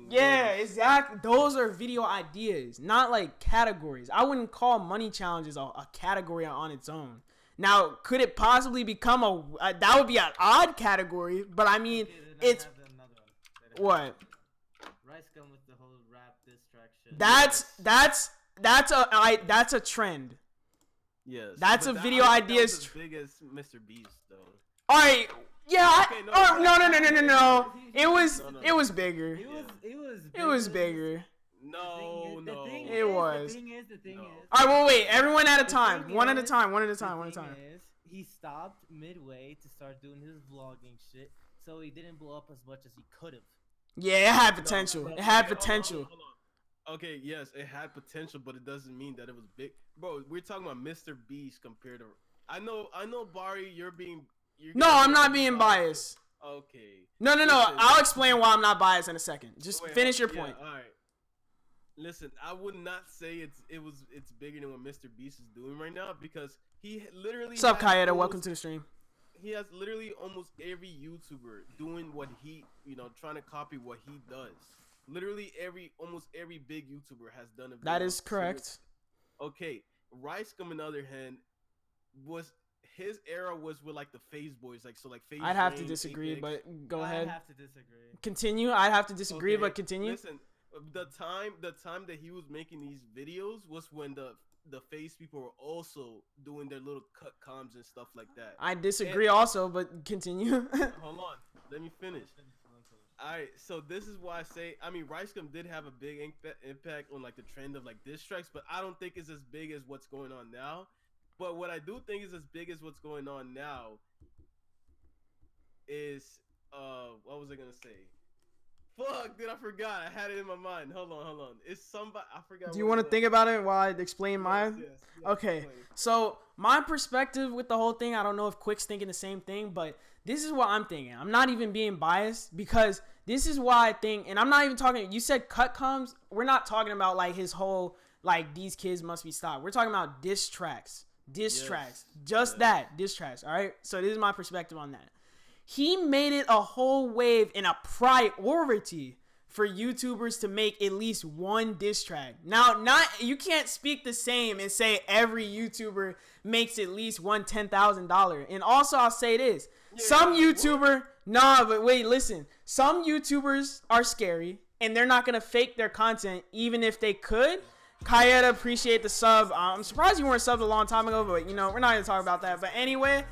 Yeah, exactly. Those are video ideas, not like categories. I wouldn't call money challenges a category on its own. Now, could it possibly become that would be an odd category, but I mean, it's what? Rice Gum with the whole rap diss track shit. That's a trend. Yes. That's a video ideas. As big as Mr. Beast though. All right. Yeah. Okay, No. It was bigger. It was bigger. No. It was. The thing is. All right. Well, wait. Everyone at a time. One at a is- time. He stopped midway to start doing his vlogging shit, so he didn't blow up as much as he could have. Yeah, it had potential. It had potential. Hold on. Okay, yes, it had potential, but it doesn't mean that it was big. Bro, we're talking about Mr. Beast compared to. I know, Barry, you're No, I'm not being biased. Okay. No. Listen, I'll explain why I'm not biased in a second. Just wait, finish your yeah, point. all right. Listen, I would not say it's bigger than what Mr. Beast is doing right now because he literally. What's up, Kayeda? Welcome to the stream. He has literally almost every YouTuber doing what he, trying to copy what he does. Literally almost every big YouTuber has done it. That is correct. Okay, Rice Gum, on the other hand, his era was with like the Phase Boys, Phase. I'd have to Rain, disagree, Apex. but go ahead. I have to disagree. Continue. I'd have to disagree, Okay, but continue. Listen, the time that he was making these videos was when the Phase people were also doing their little cut comms and stuff like that. I disagree also, but continue. Hold on, let me finish. Alright, so this is why I say, Rice Gum did have a big impact on like the trend of like diss tracks, but I don't think it's as big as what's going on now. But what I do think is as big as what's going on now is what was I gonna say? Fuck, dude, I forgot. I had it in my mind. Hold on. It's somebody. I forgot. Do you want to think about it while I explain mine? Yes, Okay, explain. so my perspective with the whole thing, I don't know if Quick's thinking the same thing, but this is what I'm thinking. I'm not even being biased because this is why I think, and I'm not even talking, you said cut comms. We're not talking about like his whole, like these kids must be stopped. We're talking about diss tracks. Diss tracks. Just that. Diss tracks, all right? So this is my perspective on that. He made it a whole wave and a priority for YouTubers to make at least one diss track. Now, you can't speak the same and say every YouTuber makes at least one $10,000. And also, I'll say this. Some YouTuber, but wait, listen. Some YouTubers are scary and they're not going to fake their content even if they could. Kayeda, appreciate the sub. I'm surprised you weren't subbed a long time ago, but, we're not going to talk about that. But anyway,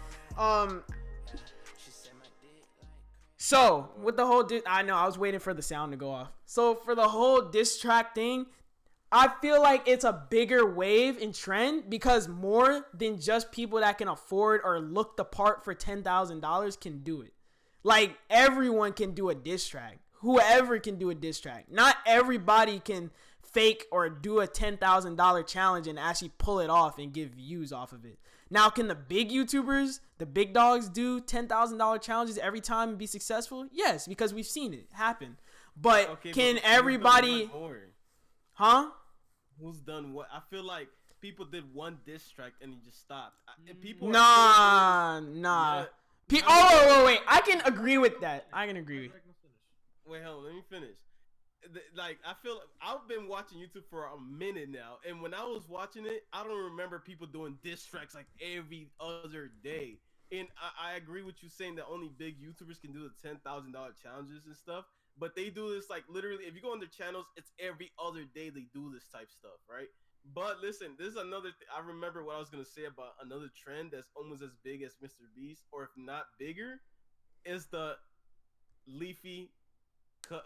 so, with the whole I know, I was waiting for the sound to go off. So, for the whole diss track thing, I feel like it's a bigger wave and trend because more than just people that can afford or look the part for $10,000 can do it. Like, everyone can do a diss track. Whoever can do a diss track. Not everybody can fake or do a $10,000 challenge and actually pull it off and get views off of it. Now, can the big YouTubers, the big dogs, do $10,000 challenges every time and be successful? Yes, because we've seen it happen. But Okay, can but everybody... Huh? Who's done what? I feel like people did one diss track and he just stopped. Nah. Wait. I can agree with that. Wait, hold on. Let me finish. Like, I feel I've been watching YouTube for a minute now, and when I was watching it, I don't remember people doing diss tracks like every other day. And I agree with you saying that only big YouTubers can do the $10,000 challenges and stuff, but they do this like literally. If you go on their channels, it's every other day they do this type stuff, right? But listen, this is another. I remember what I was gonna say about another trend that's almost as big as Mr. Beast, or if not bigger, is the leafy cut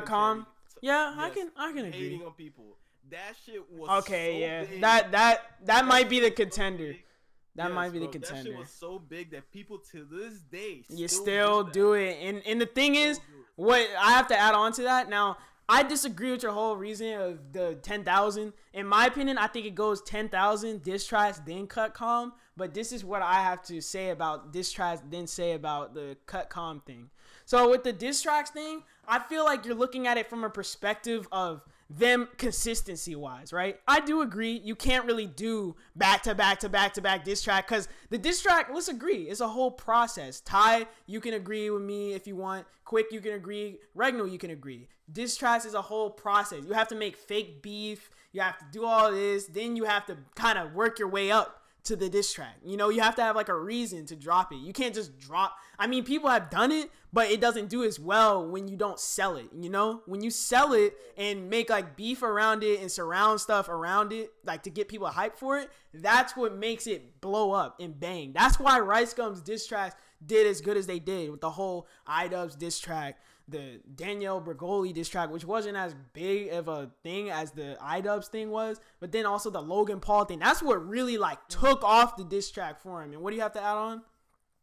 com. Yeah, yes, I can agree. Hating on people. That shit was okay. so Yeah, big. that might be the contender. That Yes, might be the bro, That contender. shit was so big that people to this day You still do it, and the thing is, what I have to add on to that now. I disagree with your whole reason of the 10,000. In my opinion, I think it goes 10,000 diss tracks then cut calm. But this is what I have to say about diss tracks then say about the cut calm thing. So with the diss tracks thing, I feel like you're looking at it from a perspective of them consistency wise, right? I do agree you can't really do back to back to back to back diss track because the diss track, let's agree, it's a whole process. Ty, you can agree with me if you want. Quick, you can agree. Regnal, you can agree. Diss tracks is a whole process. You have to make fake beef. You have to do all this. Then you have to kind of work your way up to the diss track. You know, you have to have like a reason to drop it. You can't just drop. I mean, people have done it, but it doesn't do as well when you don't sell it. You know, when you sell it and make like beef around it and surround stuff around it, like to get people hyped for it, that's what makes it blow up and bang. That's why Rice Gum's diss tracks did as good as they did with the whole iDubbbz diss track, the Danielle Bergoli diss track, which wasn't as big of a thing as the iDubbbz thing was, but then also the Logan Paul thing. That's what really like took off the diss track for him. And what do you have to add on?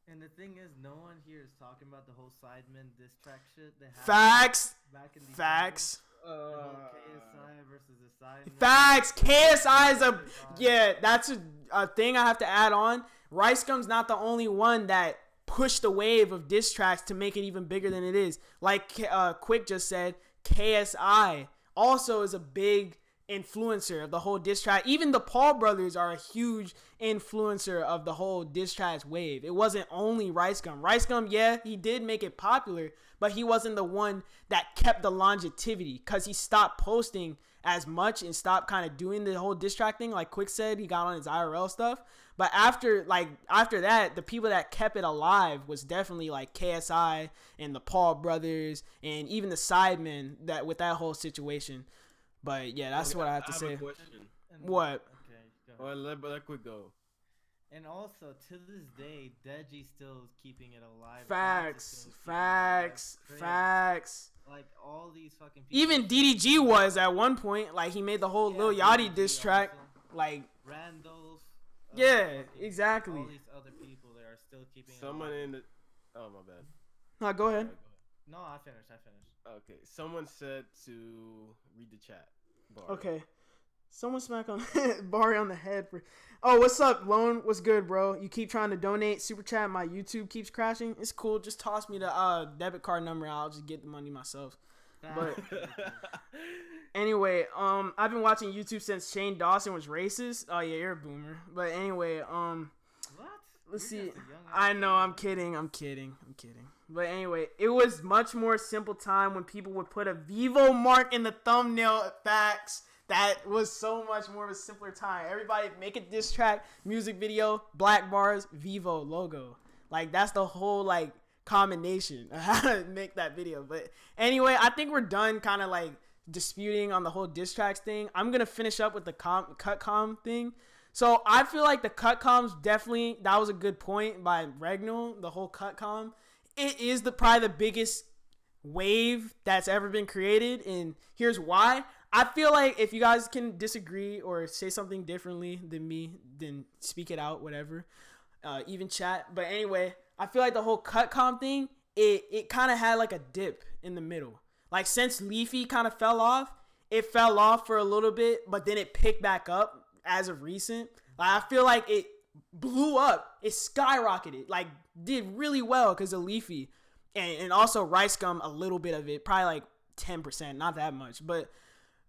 And the thing is, no one here is talking about the whole Sidemen diss track shit. Facts. Back in Facts. the whole KSI versus the Sidemen. Facts. KSI is that's a thing I have to add on. Rice Gum's not the only one that pushed the wave of diss tracks to make it even bigger than it is. Like Quick just said, KSI also is a big influencer of the whole diss track. Even the Paul brothers are a huge influencer of the whole diss tracks wave. It wasn't only Rice Gum. Rice Gum, yeah, he did make it popular, but he wasn't the one that kept the longevity because he stopped posting as much and stopped kind of doing the whole diss track thing. Like Quick said, he got on his IRL stuff. But after that, the people that kept it alive was definitely like KSI and the Paul brothers and even the Sidemen that with that whole situation. But yeah, that's what I have to say. A question. What? Okay, go. Well, let Quick go. And also, to this day, Deji still is keeping it alive. Facts. Like all these fucking people. Even DDG was at one point. Like he made the whole Lil Yachty diss track. Like Randall's. yeah, exactly. All these other people that are still keeping it Someone alive. in the. Oh my bad. No, go ahead. No, I finished. Okay, someone said to read the chat. Barry. Okay. Someone smack on Barry on the head for. Oh, what's up, Lone? What's good, bro? You keep trying to donate super chat. My YouTube keeps crashing. It's cool. Just toss me the debit card number. I'll just get the money myself. But anyway, I've been watching YouTube since Shane Dawson was racist. Oh yeah, you're a boomer. But anyway, What? let's You're see. just a young I ass know, I'm kidding. But anyway, it was much more simple time when people would put a Vivo mark in the thumbnail. Facts. That was so much more of a simpler time. Everybody make a diss track, music video, black bars, Vivo logo. Like that's the whole like combination of how to make that video. But anyway, I think we're done kind of like disputing on the whole diss tracks thing. I'm gonna finish up with the cut com thing. So I feel like the cut comms definitely, that was a good point by Regnal, the whole cut com. It is probably the biggest wave that's ever been created, and here's why. I feel like if you guys can disagree or say something differently than me, then speak it out, whatever. Even chat. But anyway, I feel like the whole cut com thing, it kind of had like a dip in the middle. Like since Leafy kind of fell off, it fell off for a little bit, but then it picked back up as of recent. Like I feel like it blew up. It skyrocketed. Like did really well because of Leafy. And also Rice Gum, a little bit of it. Probably like 10%, not that much. But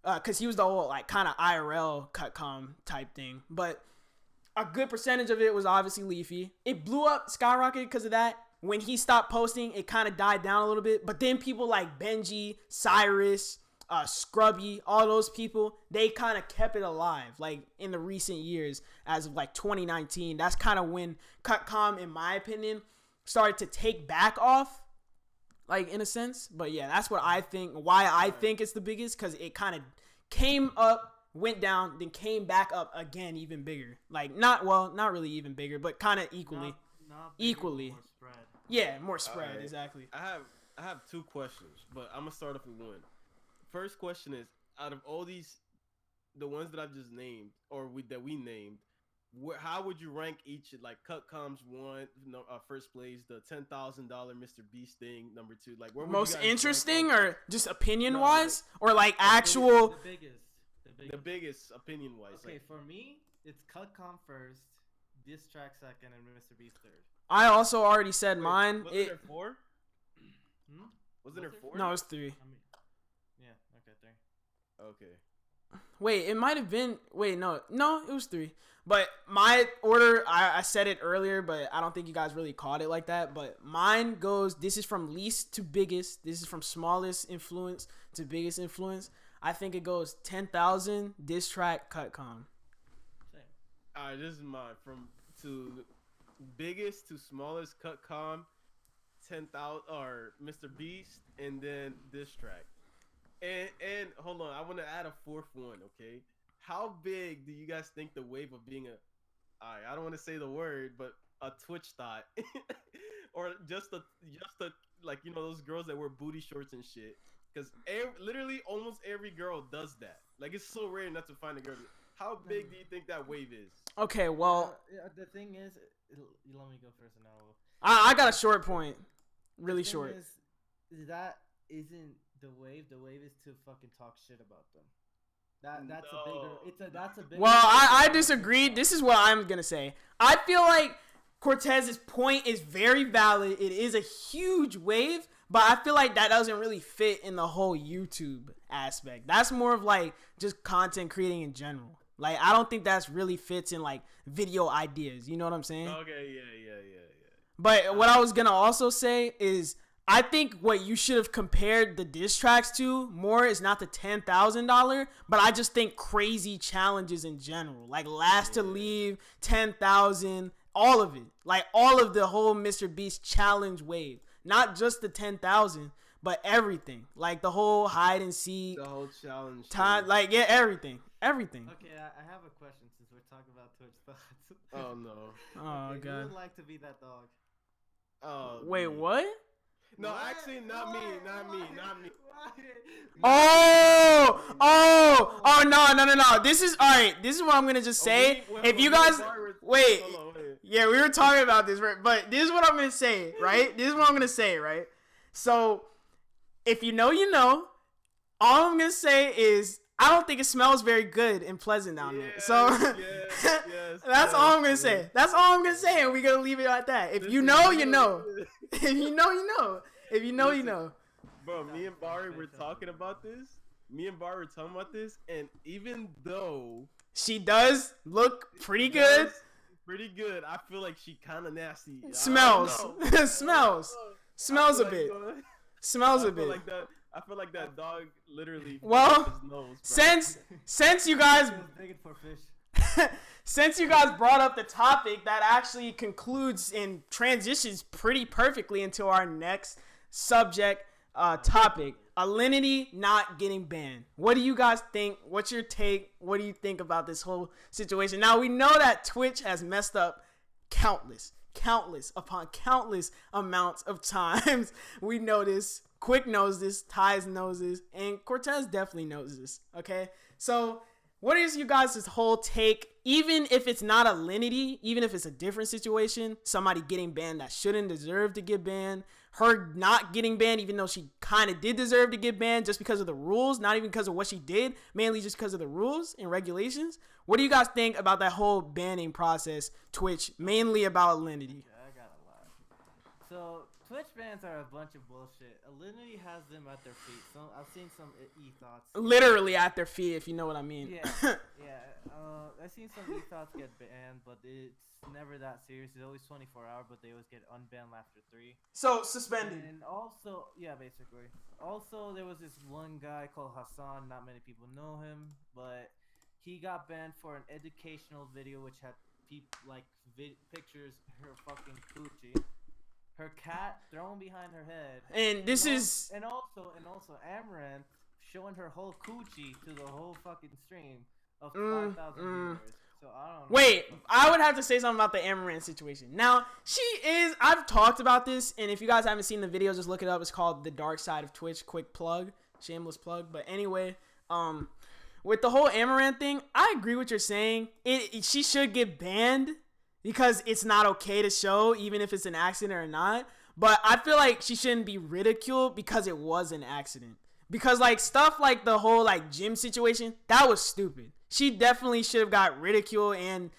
because he was the whole like kind of IRL cut com type thing. But a good percentage of it was obviously Leafy. It blew up, skyrocketed because of that. When he stopped posting, it kind of died down a little bit. But then people like Benji, Cyrus, Scrubby, all those people, they kind of kept it alive. Like in the recent years, as of like 2019, that's kind of when Cutcom, in my opinion, started to take back off. Like in a sense, but yeah, that's what I think. Why I think it's the biggest, because it kind of came up, went down, then came back up again, even bigger. Like not really even bigger, but kind of equally. Not bigger, Equally. more spread. Yeah, more spread, Alright. exactly. I have two questions, but I'm gonna start off with one. First question is, out of all these, the ones that I've just named that we named, how would you rank each? Like Cut Comms one, first place, the $10,000 Mr. Beast thing, number 2. Like where would Most you guys rank interesting, all- or just opinion No, wise, or like actual? The biggest. the biggest opinion wise? Okay, Like, for me, it's Cutcom first, Diss Track second, and Mr. Beast third. I also already said wait, mine. wasn't there 4? Hmm? Wasn't there Was 4? No, it's 3. I mean, yeah, okay, 3. Okay. Wait, it might have been. Wait, no, it was 3. But my order, I said it earlier, but I don't think you guys really caught it like that. But mine goes. This is from least to biggest. This is from smallest influence to biggest influence. I think it goes 10,000 diss track Cutcom. Same. All right, this is mine. From to biggest to smallest, Cutcom, 10,000 or Mr. Beast, and then Diss Track. And hold on, I want to add a 4th one. Okay, how big do you guys think the wave of being I don't want to say the word, but a Twitch thought, or just a like those girls that wear booty shorts and shit? Because literally almost every girl does that. Like it's so rare not to find a girl. How big do you think that wave is? Okay, well, The thing is, you let me go first, and now. I got a short point, really The thing short. is, that isn't the wave. The wave is to fucking talk shit about them. That's a bigger. That's a bigger. Well, I disagreed. This is what I'm gonna say. I feel like Cortez's point is very valid. It is a huge wave, but I feel like that doesn't really fit in the whole YouTube aspect. That's more of like just content creating in general. Like I don't think that's really fits in like video ideas. You know what I'm saying? Okay, yeah. But what I was gonna also say is I think what you should have compared the diss tracks to more is not the $10,000, but I just think crazy challenges in general, like last to leave, 10,000, all of it, like all of the whole Mr. Beast challenge wave, not just the 10,000, but everything, like the whole hide and seek, The whole challenge. time, like yeah, everything. Okay, I have a question since we're talking about Twitch thoughts. Oh no. Oh Okay, who god. would like to be that dog? Oh. Wait, man. what? No, What? actually, not me. No. This is all right. This is what I'm gonna just say. If you guys wait, yeah, we were talking about this, right? But this is what I'm gonna say, right? Right? So, if you know, you know. All I'm gonna say is I don't think it smells very good and pleasant down there. So that's all I'm gonna say. That's all I'm gonna say, and we're gonna leave it at that. If you know, you know. If you know, you know. If you know, you know. Bro, me and Barry were talking about this. And even though She does look pretty she good. does pretty good, I feel like she kind of nasty. Smells. I don't know. Smells. Smells a bit. Smells a bit. I feel like that dog literally. Well, his nose, bro. since you guys It was big for fish. since you guys brought up the topic, that actually concludes and transitions pretty perfectly into our next subject topic: Alinity not getting banned. What do you guys think? What's your take? What do you think about this whole situation? Now we know that Twitch has messed up countless upon countless amounts of times. We know this. Quick knows this, Ty's knows this, and Cortez definitely knows this, okay? So, what is you guys' whole take, even if it's not Alinity, even if it's a different situation, somebody getting banned that shouldn't deserve to get banned, her not getting banned even though she kind of did deserve to get banned just because of the rules, not even because of what she did, mainly just because of the rules and regulations? What do you guys think about that whole banning process, Twitch, mainly about Alinity? Yeah, I got a lot. So Twitch bans are a bunch of bullshit. Alinity has them at their feet. So I've seen some e-thoughts. Literally at their feet, if you know what I mean. Yeah. I've seen some e-thoughts get banned, but it's never that serious. It's always 24 hours, but they always get unbanned after 3. So, suspended. And also, yeah, basically. Also, there was this one guy called Hassan. Not many people know him, but he got banned for an educational video which had pictures her fucking coochie. Her cat thrown behind her head. And this is... And also Amaranth showing her whole coochie to the whole fucking stream of 5,000 viewers. So I don't know. Wait, I would have to say something about the Amaranth situation. Now, I've talked about this, and if you guys haven't seen the video, just look it up. It's called The Dark Side of Twitch. Quick plug. Shameless plug. But anyway, with the whole Amaranth thing, I agree with what you're saying. She should get banned because it's not okay to show, even if it's an accident or not. But I feel like she shouldn't be ridiculed because it was an accident. Because like stuff like the whole like gym situation, that was stupid. She definitely should have got ridiculed and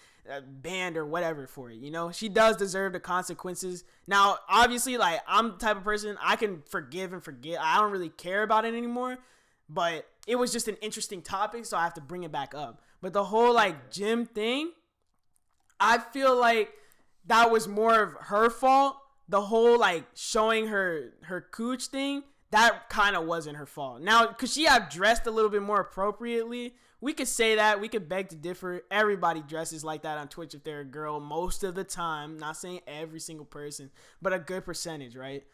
banned or whatever for it. You know, she does deserve the consequences. Now, obviously, like I'm the type of person I can forgive and forget. I don't really care about it anymore. But it was just an interesting topic, so I have to bring it back up. But the whole like gym thing, I feel like that was more of her fault. The whole like showing her cooch thing, that kind of wasn't her fault. Now, could she have dressed a little bit more appropriately? We could say that. We could beg to differ. Everybody dresses like that on Twitch if they're a girl most of the time. Not saying every single person, but a good percentage, right?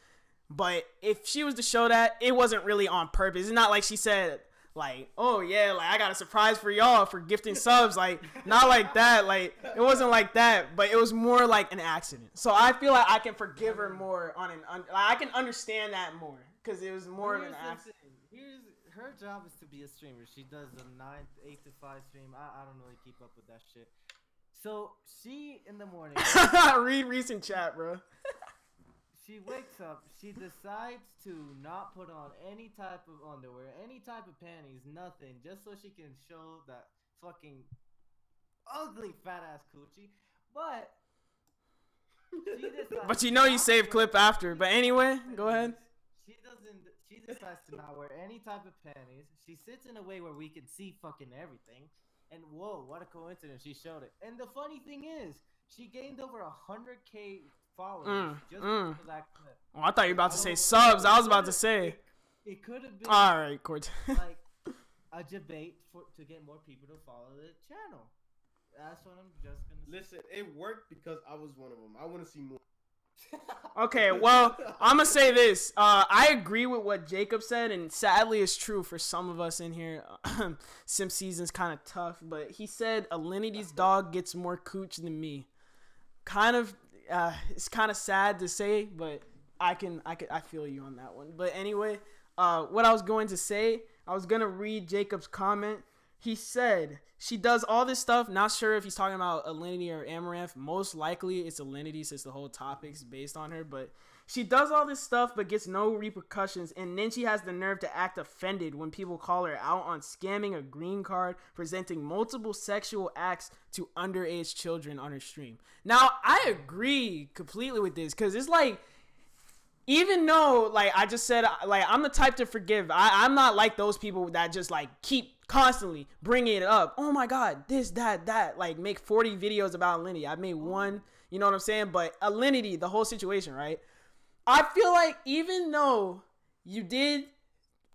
But if she was to show that, it wasn't really on purpose. It's not like she said, like, oh, yeah, like, I got a surprise for y'all for gifting subs. Like, not like that. Like, it wasn't like that. But it was more like an accident. So I feel like I can forgive her more on I can understand that more. Because it was more of an accident. Her job is to be a streamer. She does the 8 to 5 stream. I don't really keep up with that shit. So, she, in the morning... Read recent chat, bro. She wakes up, she decides to not put on any type of underwear, any type of panties, nothing, just so she can show that fucking ugly fat ass coochie. But she decides but you know you save clip after. But anyway, go ahead. She decides to not wear any type of panties. She sits in a way where we can see fucking everything. And whoa, what a coincidence, she showed it. And the funny thing is, she gained over 100K followers just for that clip. Oh, I thought you were about to say subs. I was about to say. It could have been all right, Court. like a debate to get more people to follow the channel. That's what I'm just gonna say. Listen, it worked because I was one of them. I want to see more. Okay, well, I'm gonna say this. I agree with what Jacob said, and sadly, it's true for some of us in here. Sim season's kind of tough, but he said Alinity's dog gets more cooch than me. Kind of. It's kind of sad to say, but I feel you on that one. But anyway, what I was going to say, I was going to read Jacob's comment. He said, she does all this stuff. Not sure if he's talking about Alinity or Amaranth. Most likely it's Alinity since the whole topic's based on her. But she does all this stuff but gets no repercussions. And then she has the nerve to act offended when people call her out on scamming a green card, presenting multiple sexual acts to underage children on her stream. Now, I agree completely with this because it's like, even though, like I just said, like I'm the type to forgive. I'm not like those people that just like keep constantly bringing it up. Oh my God, this, that. Like make 40 videos about Alinity. I made one, you know what I'm saying? But Alinity, the whole situation, right? I feel like even though you did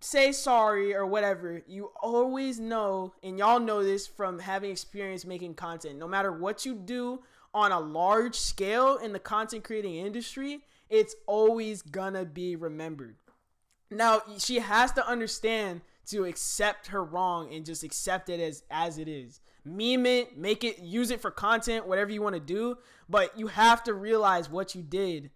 say sorry or whatever, you always know, and y'all know this from having experience making content, no matter what you do on a large scale in the content creating industry, it's always gonna be remembered. Now, she has to understand to accept her wrong and just accept it as it is. Meme it, make it, use it for content, whatever you want to do, but you have to realize what you did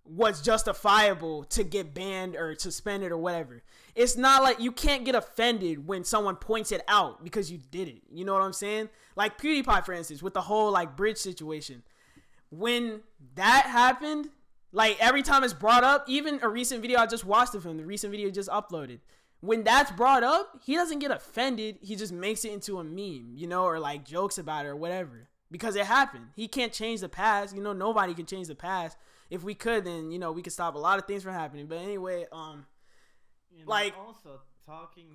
was justifiable to get banned or suspended or whatever. It's not like you can't get offended when someone points it out because you did it. You know what I'm saying? Like PewDiePie, for instance, with the whole like bridge situation. When that happened, like every time it's brought up, even a recent video I just watched of him, the recent video he just uploaded. When that's brought up, he doesn't get offended. He just makes it into a meme, you know, or like jokes about it or whatever. Because it happened. He can't change the past. You know, nobody can change the past. If we could, then, you know, we could stop a lot of things from happening. But anyway, you know, like... Also, talking...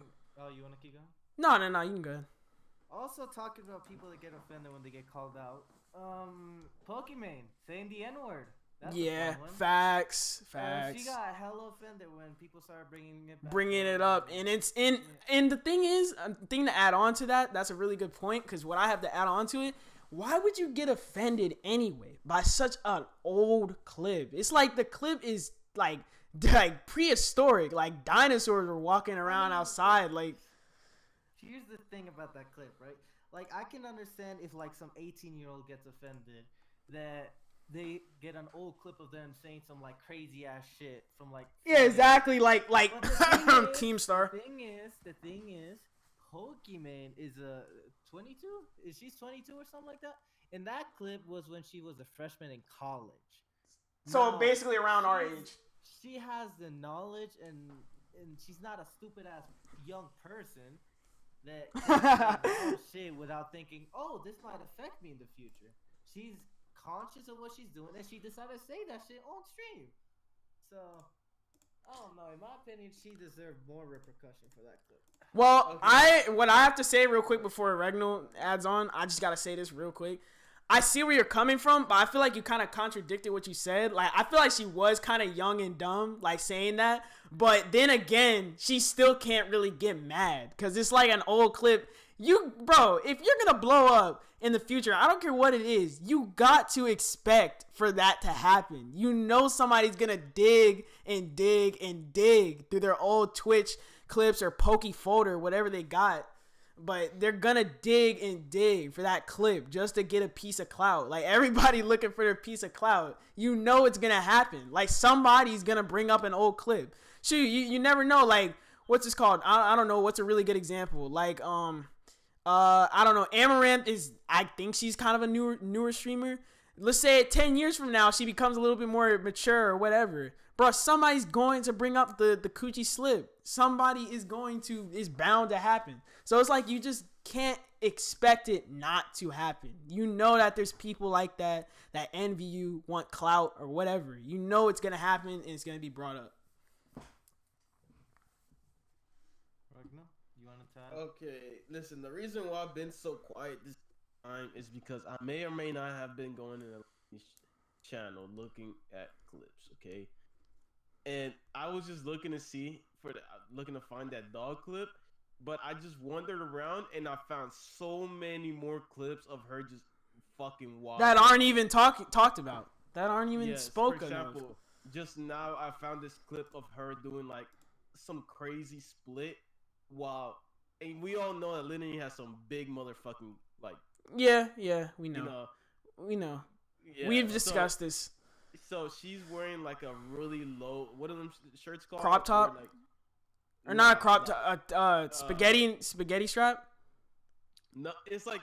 Oh, you want to keep going? No, you can go ahead. Also, talking about people that get offended when they get called out. Pokimane, saying the N-word. That's yeah, facts. She got hella offended when people started bringing it up. And it's in... And the thing is, thing to add on to that, that's a really good point. Because what I have to add on to it, why would you get offended anyway by such an old clip? It's like the clip is like prehistoric. Like dinosaurs were walking around outside. Like, here's the thing about that clip, right? Like, I can understand if like some 18-year-old gets offended that they get an old clip of them saying some like crazy ass shit from like yeah, exactly. Like is, Team Star. The thing is, Pokemon is a 22. Is she's 22 or something like that? And that clip was when she was a freshman in college. So Now, basically around our age. She has the knowledge and she's not a stupid ass young person that can say shit without thinking, oh, this might affect me in the future. She's conscious of what she's doing and she decided to say that shit on stream. So I don't know. In my opinion, she deserved more repercussion for that clip. Well, okay. What I have to say real quick before Regnal adds on, I just gotta say this real quick. I see where you're coming from, but I feel like you kind of contradicted what you said. Like, I feel like she was kind of young and dumb, like, saying that. But then again, she still can't really get mad because it's like an old clip. Bro, if you're going to blow up in the future, I don't care what it is, you got to expect for that to happen. You know somebody's going to dig and dig and dig through their old Twitch clips or Pokey folder, whatever they got. But they're gonna dig and dig for that clip just to get a piece of clout. Like, everybody looking for their piece of clout. You know it's gonna happen. Like, somebody's gonna bring up an old clip. Shoot, you never know. Like, what's this called? I don't know. What's a really good example? Like, I don't know. Amaranth is, I think she's kind of a newer streamer. Let's say 10 years from now, she becomes a little bit more mature or whatever. Bro, somebody's going to bring up the coochie slip. Somebody is bound to happen. So it's like you just can't expect it not to happen. You know that there's people like that envy you, want clout or whatever. You know it's going to happen and it's going to be brought up. Ragnar, you want to tell? Okay, listen, the reason why I've been so quiet this time is because I may or may not have been going in a channel looking at clips, okay? And I was just looking to find that dog clip, but I just wandered around and I found so many more clips of her just fucking wild. That aren't even talked about. That aren't even spoken for example, of. Just now I found this clip of her doing like some crazy split and we all know that Lenny has some big motherfucking like. Yeah, we know. We know. Yeah, we've discussed this. So she's wearing like a really low. What are them shirts called? Crop top. Not a crop top. Spaghetti strap. No, it's like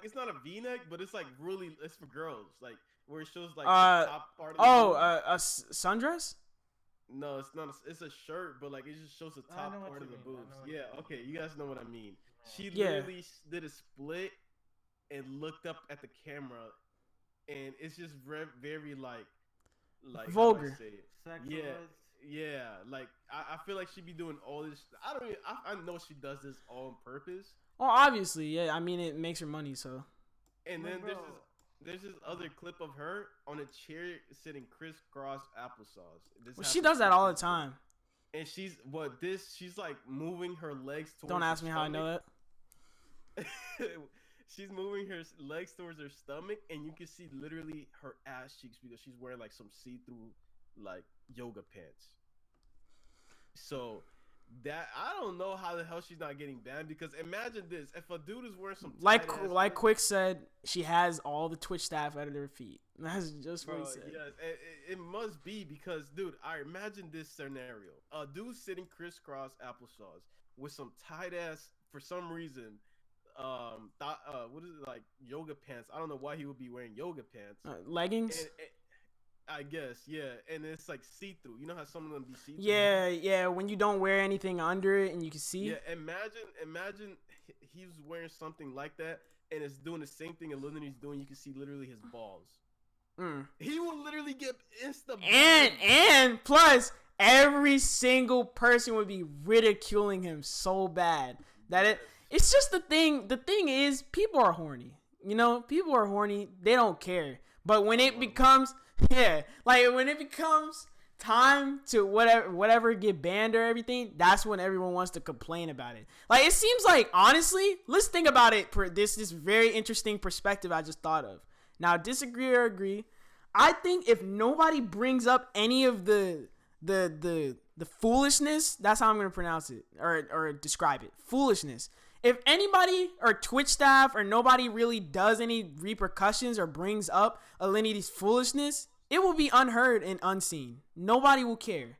it's not a V-neck, but it's like really. It's for girls, like where it shows like the top part of the a sundress. No, it's not. It's a shirt, but like it just shows the top part of the boobs. Yeah, okay, you guys know what I mean. She literally did a split and looked up at the camera, and it's just very like vulgar. Yeah. Like I feel like she'd be doing all this. I know she does this all on purpose. Well, obviously, yeah. I mean, it makes her money, so. And then there's this other clip of her on a chair sitting crisscross applesauce. She does that all the time. And she's like moving her legs towards. Don't ask me how I know that. She's moving her legs towards her stomach, and you can see literally her ass cheeks because she's wearing like some see-through like yoga pants. So that I don't know how the hell she's not getting banned, because imagine this: if a dude is wearing some like Quick said, she has all the Twitch staff at her feet. That's just what he said. Yeah, it must be because, dude, I imagine this scenario: a dude sitting crisscross applesauce with some tight ass, for some reason, what is it, like yoga pants? I don't know why he would be wearing yoga pants. Leggings. I guess, yeah, and it's like see-through. You know how some of them be see-through? Yeah, when you don't wear anything under it and you can see. Yeah, imagine he's wearing something like that, and it's doing the same thing Illuminate's doing. You can see literally his balls. He will literally get insta. And plus, every single person would be ridiculing him so bad that it's just the thing. The thing is, people are horny. You know, people are horny. They don't care. But when it becomes when it becomes time to whatever get banned or everything, that's when everyone wants to complain about it. Like, it seems like, honestly, let's think about it for this very interesting perspective I just thought of. Now, disagree or agree, I think if nobody brings up any of the foolishness, that's how I'm going to pronounce it or describe it. Foolishness. If anybody or Twitch staff or nobody really does any repercussions or brings up Alinity's foolishness, it will be unheard and unseen. Nobody will care.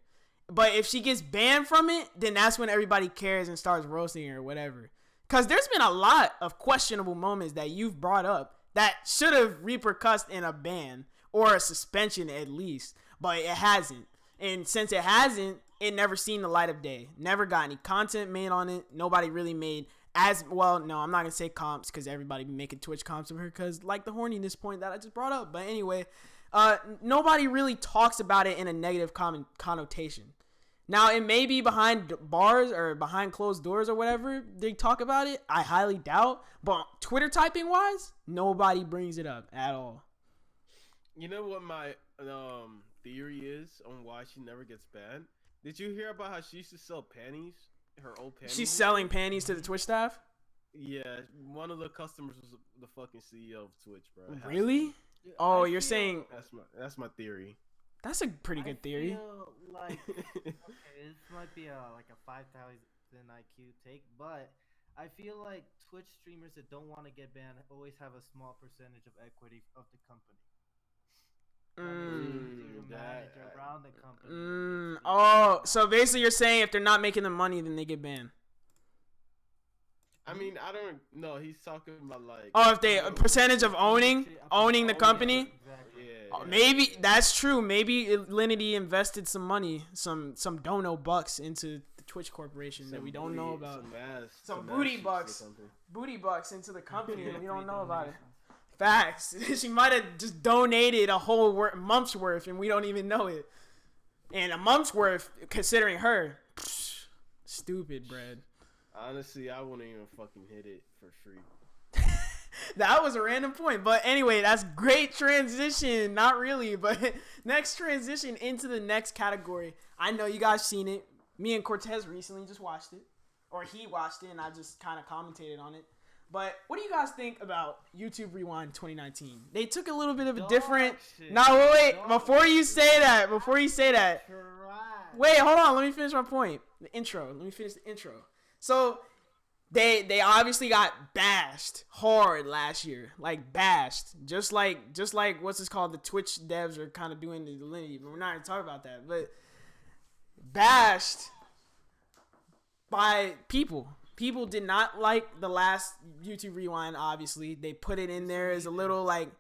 But if she gets banned from it, then that's when everybody cares and starts roasting her or whatever. Because there's been a lot of questionable moments that you've brought up that should have repercussed in a ban or a suspension at least, but it hasn't. And since it hasn't, it never seen the light of day. Never got any content made on it. Nobody really made as well. No, I'm not gonna say comps because everybody be making Twitch comps of her because like the horniness point that I just brought up. But anyway, nobody really talks about it in a negative connotation. Now, it may be behind bars or behind closed doors or whatever they talk about it. I highly doubt. But Twitter typing wise, nobody brings it up at all. You know what my theory is on why she never gets banned? Did you hear about how she used to sell panties? Her old panties? She's selling panties to the Twitch staff? Yeah, one of the customers was the fucking CEO of Twitch, bro. Really? Oh, you're saying... That's my theory. That's a pretty good theory. I feel like okay, this might be like a 5,000 IQ take, but I feel like Twitch streamers that don't want to get banned always have a small percentage of equity of the company. Manager around the company. Oh, so basically you're saying if they're not making the money, then they get banned. I mean, I don't know. He's talking about like. Oh, if they a percentage of owning the company. Exactly. Yeah, Maybe that's true. Maybe Linity invested some money, some dono bucks into the Twitch Corporation that we don't know about. Some booty bucks into the company and we don't know about it. Facts. She might have just donated a whole month's worth and we don't even know it. And a month's worth, considering her, stupid, bread. Honestly, I wouldn't even fucking hit it for free. That was a random point. But anyway, that's great transition. Not really, but next transition into the next category. I know you guys seen it. Me and Cortez recently just watched it. Or he watched it and I just kind of commentated on it. But what do you guys think about YouTube Rewind 2019? They took a little bit of a different... No, wait. Before you say that. Wait, hold on. Let me finish my point. Let me finish the intro. So... They obviously got bashed hard last year, like bashed, just like what's this called? The Twitch devs are kind of doing the Linity, but we're not gonna talk about that. But bashed by people. People did not like the last YouTube Rewind. Obviously, they put it in there as a little like,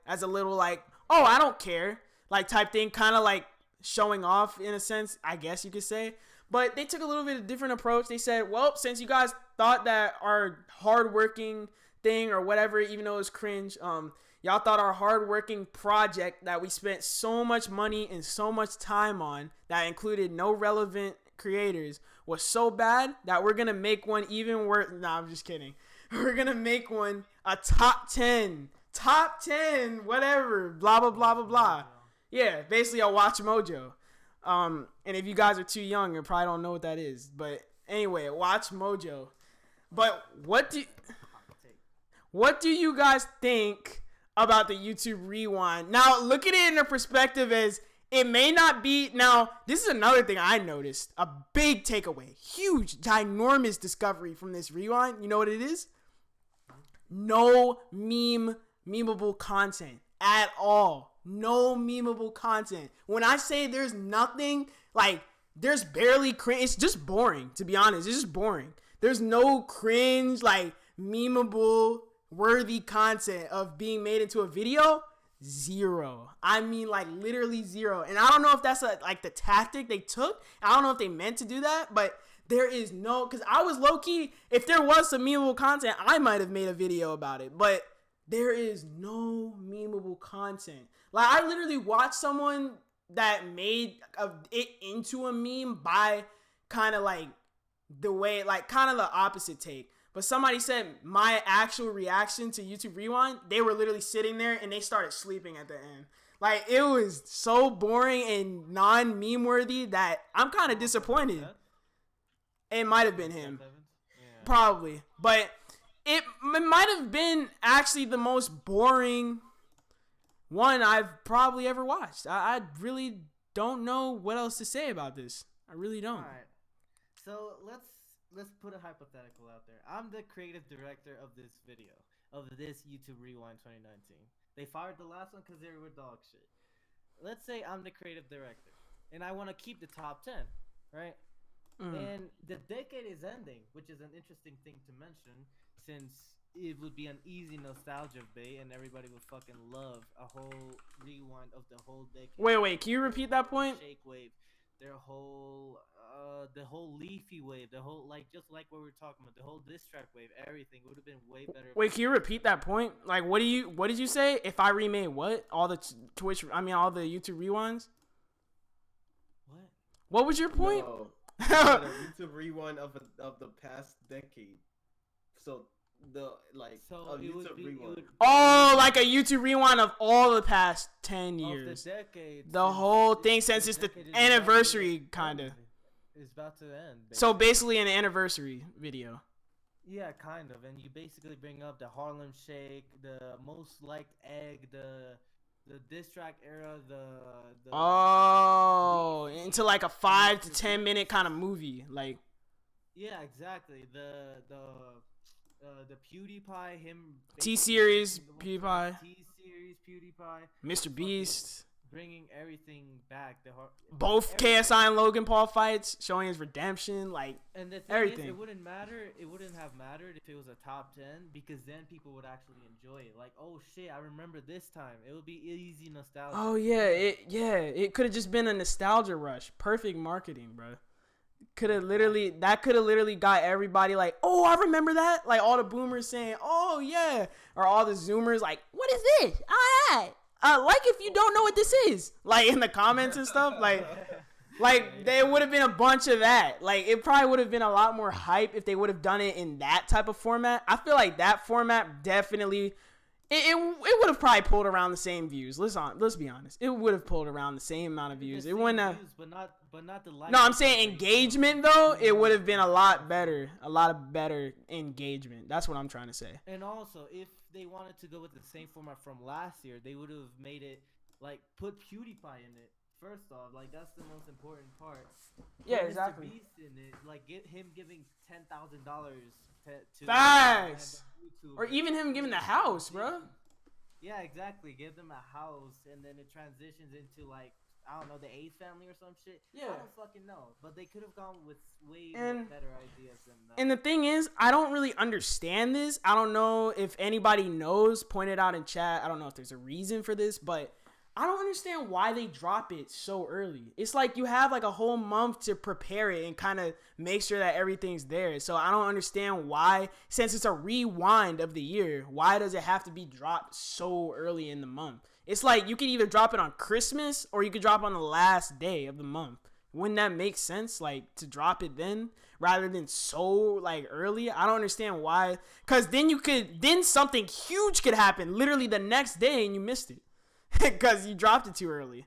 oh, I don't care, like type thing, kind of like showing off in a sense, I guess you could say. But they took a little bit of different approach. They said, well, since you guys thought that our hardworking thing or whatever, even though it was cringe, y'all thought our hardworking project that we spent so much money and so much time on that included no relevant creators was so bad that we're going to make one even worse. Nah, I'm just kidding. We're going to make one a top 10, whatever, blah, blah, blah, blah, blah. Yeah, basically a Watch Mojo. And if you guys are too young, you probably don't know what that is. But anyway, Watch Mojo. But what do you guys think about the YouTube Rewind? Now, look at it in a perspective as it may not be. Now, this is another thing I noticed. A big takeaway. Huge, ginormous discovery from this Rewind. You know what it is? No memeable content at all. No memeable content. When I say there's nothing, like, there's barely cringe. It's just boring, to be honest. It's just boring. There's no cringe, like, memeable, worthy content of being made into a video. Zero. I mean, like, literally zero. And I don't know if that's, like, the tactic they took. I don't know if they meant to do that, but there is no... Because I was low-key... If there was some memeable content, I might have made a video about it. But there is no memeable content. Like, I literally watched someone that made it into a meme by kind of like the way, like kind of the opposite take. But somebody said my actual reaction to YouTube Rewind, they were literally sitting there and they started sleeping at the end. Like, it was so boring and non-meme worthy that I'm kind of disappointed. It might have been him. Probably. But it might have been actually the most boring one I've probably ever watched. I really don't know what else to say about this. I really don't. All right. So let's put a hypothetical out there. I'm the creative director of this video, of this YouTube Rewind 2019. They fired the last one because they were dog shit. Let's say I'm the creative director, and I want to keep the top 10, right? And the decade is ending, which is an interesting thing to mention, since it would be an easy nostalgia bait, and everybody would fucking love a whole rewind of the whole decade. Wait, can you repeat that point? Shake wave, their whole, the whole leafy wave, the whole like just like what we were talking about, the whole diss track wave, everything would have been way better. Wait, can you repeat that point? Like, what did you say? If I remade what? All the all the YouTube rewinds? What? What was your point? No, a YouTube rewind of the past decade. So a YouTube rewind. Oh, like a YouTube rewind of all the past 10 years. Of the decade. The whole thing since it's the anniversary, kind of. It's about to end. Basically. So basically an anniversary video. Yeah, kind of. And you basically bring up the Harlem Shake, the most liked egg, the diss track era, into like a 5 to 10 minute kind of movie, like. Yeah, exactly. The PewDiePie, him. T-Series, PewDiePie. T-Series, PewDiePie. Mr. Beast. Bringing everything back. Both everything. KSI and Logan Paul fights, showing his redemption, like, and the thing everything. Is, it wouldn't matter. It wouldn't have mattered if it was a top 10, because then people would actually enjoy it. Like, oh shit, I remember this time. It would be easy nostalgia. Oh yeah, it could have just been a nostalgia rush. Perfect marketing, bro. Could have literally got everybody like, oh, I remember that. Like all the boomers saying, oh yeah, or all the Zoomers like, what is this? All right. Like if you don't know what this is, like in the comments and stuff, like there would have been a bunch of that. Like it probably would have been a lot more hype if they would have done it in that type of format. I feel like that format definitely, it would have probably pulled around the same views. Let's be honest, it would have pulled around the same amount of views. It wouldn't have. But not the like. No, I'm saying engagement though. It would have been a lot better engagement. That's what I'm trying to say. And also, if they wanted to go with the same format from last year, they would have made it like put PewDiePie in it. First off, like that's the most important part. Yeah, put exactly. Mr. Beast in it, like get him giving $10,000 to Facts. Or even him giving the house, bro. Yeah, exactly. Give them a house, and then it transitions into like, I don't know, the Ace family or some shit. Yeah. I don't fucking know. But they could have gone with way better ideas than that. And the thing is, I don't really understand this. I don't know if anybody knows, point it out in chat. I don't know if there's a reason for this, but I don't understand why they drop it so early. It's like you have like a whole month to prepare it and kind of make sure that everything's there. So I don't understand why, since it's a rewind of the year, why does it have to be dropped so early in the month? It's like you could either drop it on Christmas or you could drop on the last day of the month. Wouldn't that make sense? Like to drop it then rather than so like early? I don't understand why. Cause then something huge could happen literally the next day and you missed it. Because you dropped it too early.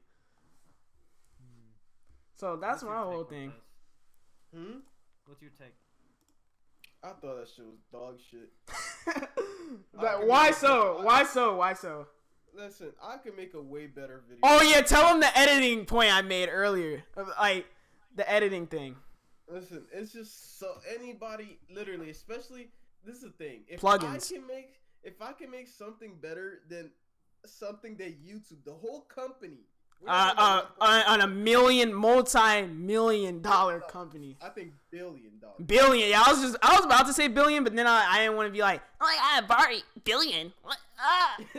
So that's my whole thing. What's your take? I thought that shit was dog shit. Why so? Why so? Listen, I could make a way better video. Oh yeah, tell them the editing point I made earlier. Like the editing thing. Listen, it's just so anybody, literally, especially this is the thing. If plugins. I can make something better than something that YouTube, the whole company, on a multi-million-dollar company. I think $1 billion. Billion. Yeah, I was about to say billion, but then I didn't want to be like, oh my god, Barry, billion. What?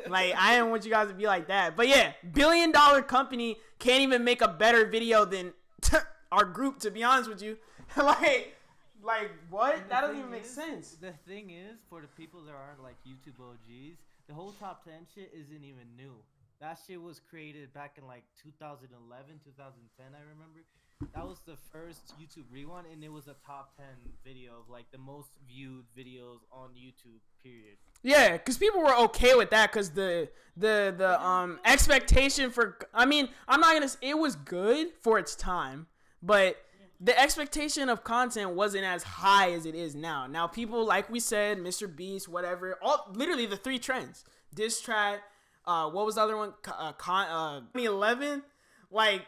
Like I didn't want you guys to be like that. But yeah, $1 billion company can't even make a better video than our group. To be honest with you, like what? That doesn't even make sense. The thing is, for the people that aren't like YouTube OGs, the whole top 10 shit isn't even new. That shit was created back in like 2011, 2010, I remember. That was the first YouTube rewind, and it was a top 10 video of like the most viewed videos on YouTube, period. Yeah, because people were okay with that because the expectation for, I mean, I'm not going to, it was good for its time, but the expectation of content wasn't as high as it is now. Now people, like we said, Mr. Beast, whatever, literally the three trends, diss track, what was the other one? 2011, like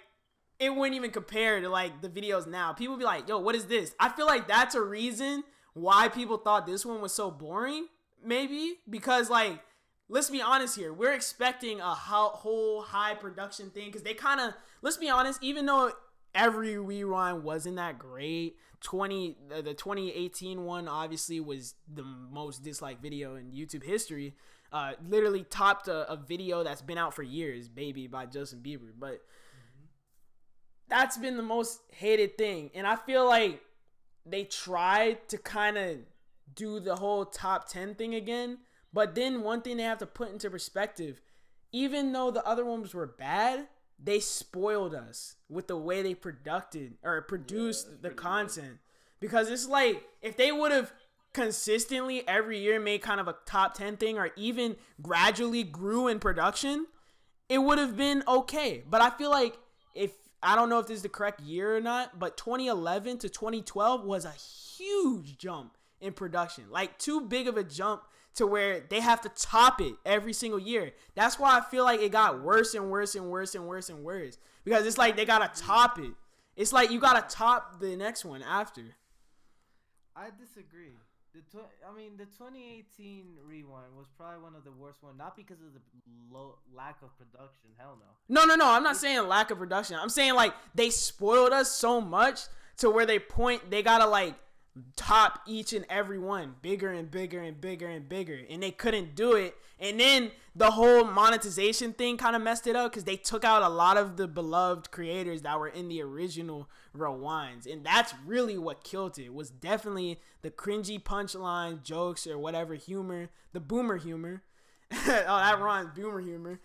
it wouldn't even compare to like the videos now. People be like, yo, what is this? I feel like that's a reason why people thought this one was so boring, maybe because like, let's be honest here, we're expecting a whole high production thing because they kind of, let's be honest, even though every rewind wasn't that great. The 2018 one obviously was the most disliked video in YouTube history. Literally topped a video that's been out for years, Baby by Justin Bieber. But that's been the most hated thing. And I feel like they tried to kind of do the whole top 10 thing again. But then one thing they have to put into perspective, even though the other ones were bad, they spoiled us with the way they produced the content. Because it's like, if they would have consistently every year made kind of a top 10 thing, or even gradually grew in production, it would have been okay. But I feel like, I don't know if this is the correct year or not, but 2011 to 2012 was a huge jump in production. Like, too big of a jump to where they have to top it every single year. That's why I feel like it got worse and worse and worse and worse and worse. Because it's like they gotta top it. It's like you gotta top the next one after. I disagree. The 2018 rewind was probably one of the worst ones. Not because of the lack of production. Hell no. No. I'm not saying lack of production. I'm saying like they spoiled us so much to where they gotta like top each and every one bigger and bigger and bigger and bigger, and they couldn't do it. And then the whole monetization thing kind of messed it up because they took out a lot of the beloved creators that were in the original rewinds, and that's really what killed it. Was definitely the cringy punchline jokes or whatever humor, the boomer humor. Oh, that rhymes, boomer humor.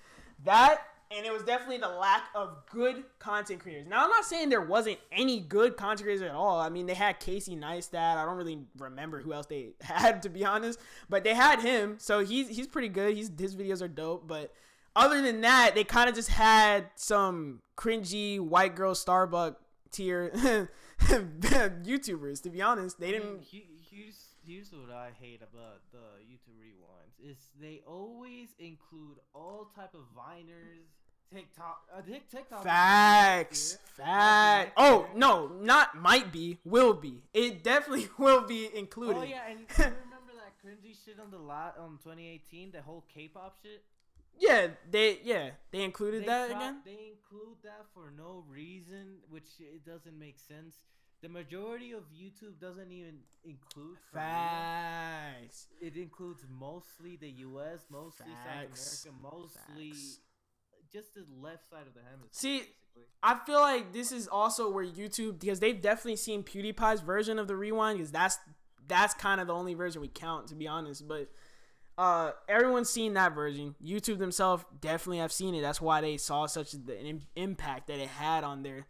That. And it was definitely the lack of good content creators. Now, I'm not saying there wasn't any good content creators at all. I mean, they had Casey Neistat. I don't really remember who else they had, to be honest. But they had him, so he's pretty good. His videos are dope. But other than that, they kind of just had some cringy white girl Starbucks tier YouTubers, to be honest. They didn't... Here's what I hate about the YouTube rewinds is they always include all type of Viners, TikTok. Facts. Oh no, not might be, will be. It definitely will be included. Oh yeah, and you remember that cringy shit on 2018, the whole K-pop shit? Yeah, they included that again. They include that for no reason, which it doesn't make sense. The majority of YouTube doesn't even include facts. It includes mostly the US, mostly South America, mostly just the left side of the hemisphere. See, basically. I feel like this is also where YouTube, because they've definitely seen PewDiePie's version of the rewind, because that's kind of the only version we count, to be honest. But everyone's seen that version. YouTube themselves definitely have seen it. That's why they saw such an impact that it had on their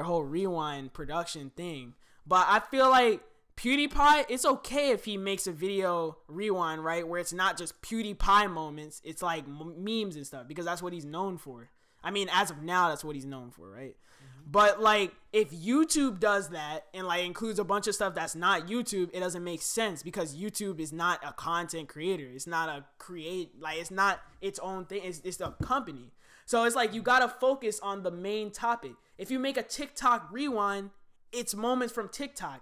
whole rewind production thing. But I feel like PewDiePie, it's okay if he makes a video rewind, right, where it's not just PewDiePie moments, it's like memes and stuff, because that's what he's known for. I mean, as of now, that's what he's known for, right? Mm-hmm. But like, if YouTube does that and like includes a bunch of stuff that's not YouTube, it doesn't make sense, because YouTube is not a content creator. It's not it's not its own thing. It's a company. So it's like, you gotta focus on the main topic. If you make a TikTok rewind, it's moments from TikTok.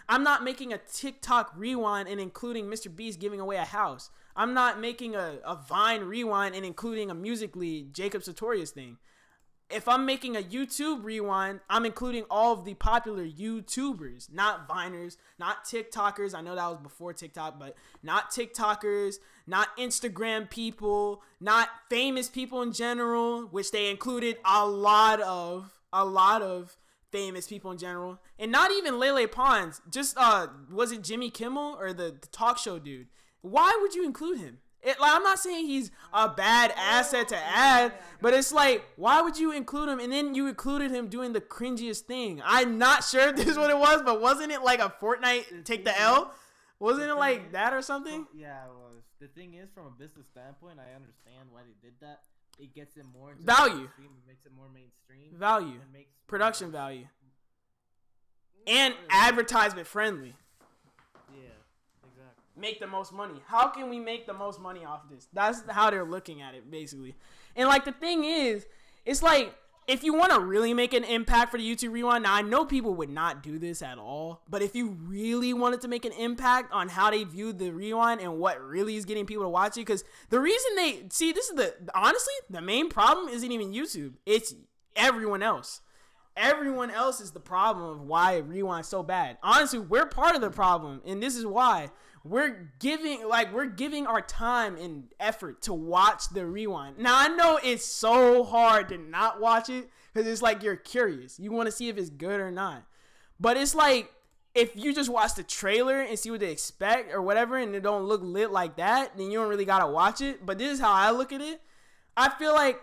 I'm not making a TikTok rewind and including Mr. Beast giving away a house. I'm not making a Vine rewind and including a Musical.ly Jacob Sartorius thing. If I'm making a YouTube rewind, I'm including all of the popular YouTubers, not Viners, not TikTokers. I know that was before TikTok, but not TikTokers, not Instagram people, not famous people in general, which they included a lot of famous people in general. And not even Lele Pons, just was it Jimmy Kimmel or the talk show dude? Why would you include him? I'm not saying he's a bad asset to add, but it's like, why would you include him? And then you included him doing the cringiest thing. I'm not sure if this is what it was, but wasn't it like a Fortnite take the L? Wasn't it like that or something? Yeah, it was. The thing is, from a business standpoint, I understand why they did that. It gets it more into value. It makes it more mainstream. Value. Production value. And advertisement friendly. Make the most money. How can we make the most money off this? That's how they're looking at it, basically. And like, the thing is, it's like, if you want to really make an impact for the YouTube rewind, now I know people would not do this at all, but if you really wanted to make an impact on how they view the rewind and what really is getting people to watch it, because the reason honestly, the main problem isn't even YouTube. It's everyone else. everyone else is the problem of why Rewind's so bad. Honestly, we're part of the problem, and this is why we're giving our time and effort to watch the Rewind. Now I know it's so hard to not watch it because it's like you're curious, you want to see if it's good or not. But it's like if you just watch the trailer and see what they expect or whatever, and it don't look lit like that, then you don't really gotta watch it. But this is how I look at it. I feel like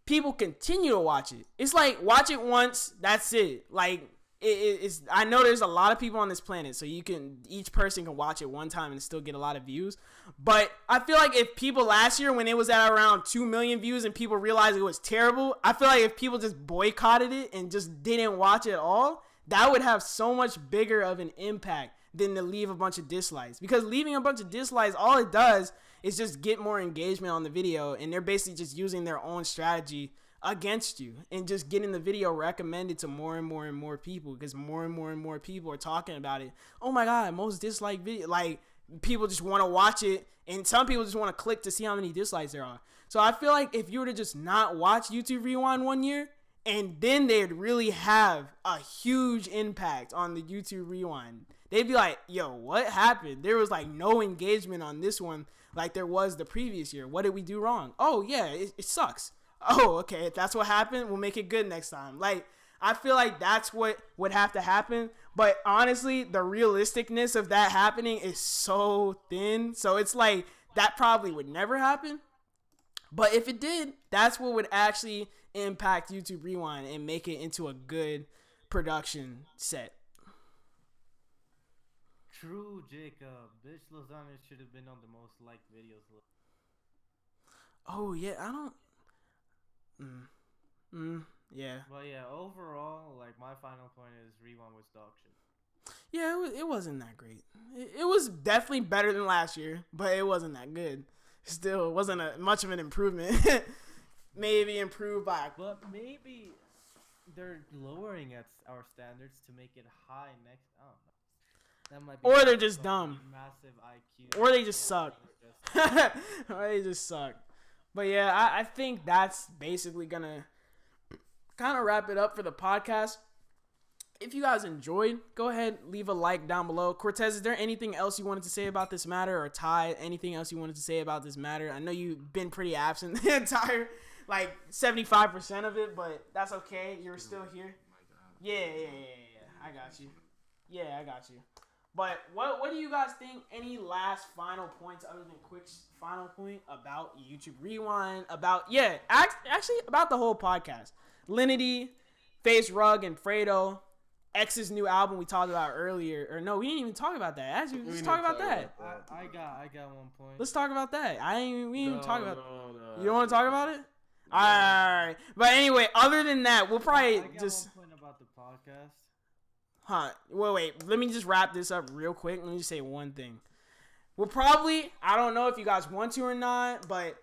people continue to watch it. It's like watch it once, that's it. Like it's. I know there's a lot of people on this planet, so each person can watch it one time and still get a lot of views. But I feel like if people last year when it was at around 2 million views and people realized it was terrible, I feel like if people just boycotted it and just didn't watch it at all, that would have so much bigger of an impact than to leave a bunch of dislikes. Because leaving a bunch of dislikes, all it does is just get more engagement on the video, and they're basically just using their own strategy against you and just getting the video recommended to more and more and more people because more and more people are talking about it. Oh my god, most disliked video. Like, people just want to watch it, and some people just want to click to see how many dislikes there are. So I feel like if you were to just not watch YouTube Rewind one year, and then they'd really have a huge impact on the YouTube Rewind. They'd be like, yo, what happened? There was like no engagement on this one like there was the previous year. What did we do wrong? Oh, yeah, it sucks. Oh, okay, if that's what happened, we'll make it good next time. Like, I feel like that's what would have to happen. But honestly, the realisticness of that happening is so thin. So it's like that probably would never happen. But if it did, that's what would actually impact YouTube Rewind and make it into a good production set. True, Jacob. Bitch Lasagna should have been on the most liked videos list. Oh, yeah, I don't... yeah. But yeah, overall, like, my final point is Rewind was dog shit. Yeah, it wasn't that great. It was definitely better than last year, but it wasn't that good. Still, it wasn't much of an improvement. Maybe improved by... But maybe they're lowering our standards to make it high next... I don't know. That might be or they're just dumb. Massive IQ. Or they just suck. Or they just suck. But yeah, I think that's basically gonna kind of wrap it up for the podcast. If you guys enjoyed, go ahead, leave a like down below. Cortez, is there anything else you wanted to say about this matter? Or Ty, anything else you wanted to say about this matter? I know you've been pretty absent the entire, like, 75% of it, but that's okay. You're still here. Yeah. I got you. Yeah, I got you. But what do you guys think? Any last final points other than Quick's final point about YouTube Rewind? Actually about the whole podcast. Linity, Face Rug, and Fredo. X's new album we talked about earlier. Or no, we didn't even talk about that. Actually, let's talk about that. I got 1 point. Let's talk about that. We didn't even talk about No. You don't want to talk about it? Alright. But anyway, other than that, we'll probably I got just... 1 point about the podcast. Huh. Wait. Let me just wrap this up real quick. Let me just say one thing. We'll probably, I don't know if you guys want to or not, but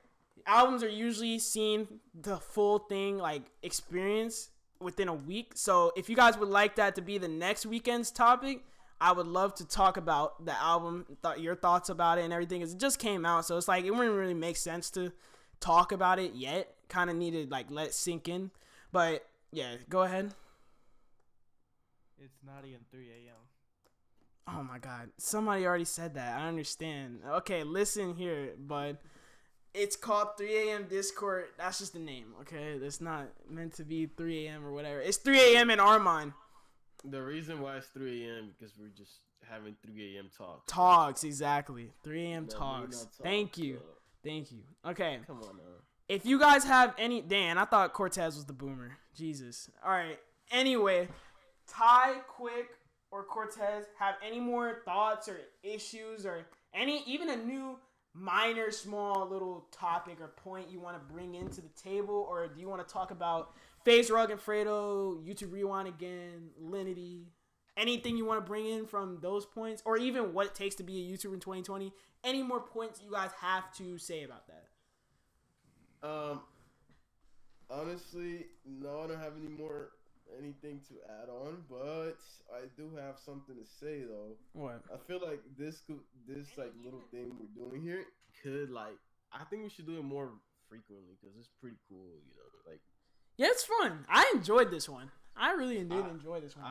albums are usually seen the full thing, like, experience within a week. So if you guys would like that to be the next weekend's topic, I would love to talk about the album, your thoughts about it and everything. It just came out, so it's like it wouldn't really make sense to talk about it yet. Kind of need to, like, let it sink in. But yeah, go ahead. It's not even 3 a.m. Oh my god, somebody already said that. I understand. Okay, listen here, bud. It's called 3 a.m. Discord. That's just the name, okay? It's not meant to be 3 a.m. or whatever. It's 3 a.m. in our mind. The reason why it's 3 a.m. because we're just having 3 a.m. talks. Talks, exactly. 3 a.m. No, talks. talks, Thank you. so. Thank you. Okay. Come on now. If you guys have any... Dan, I thought Cortez was the boomer. Jesus. All right. Anyway, Ty, Quick, or Cortez have any more thoughts or issues or even a new minor, small little topic or point you want to bring into the table? Or do you want to talk about FaZe Rug and Fredo, YouTube Rewind again, Linity? Anything you want to bring in from those points? Or even what it takes to be a YouTuber in 2020? Any more points you guys have to say about that? Honestly, no, I don't have anything to add on, but I do have something to say though. What? I feel like this like little thing we're doing here could, like, I think we should do it more frequently because it's pretty cool, you know, like. Yeah, it's fun. I enjoyed this one. I really did enjoy this one.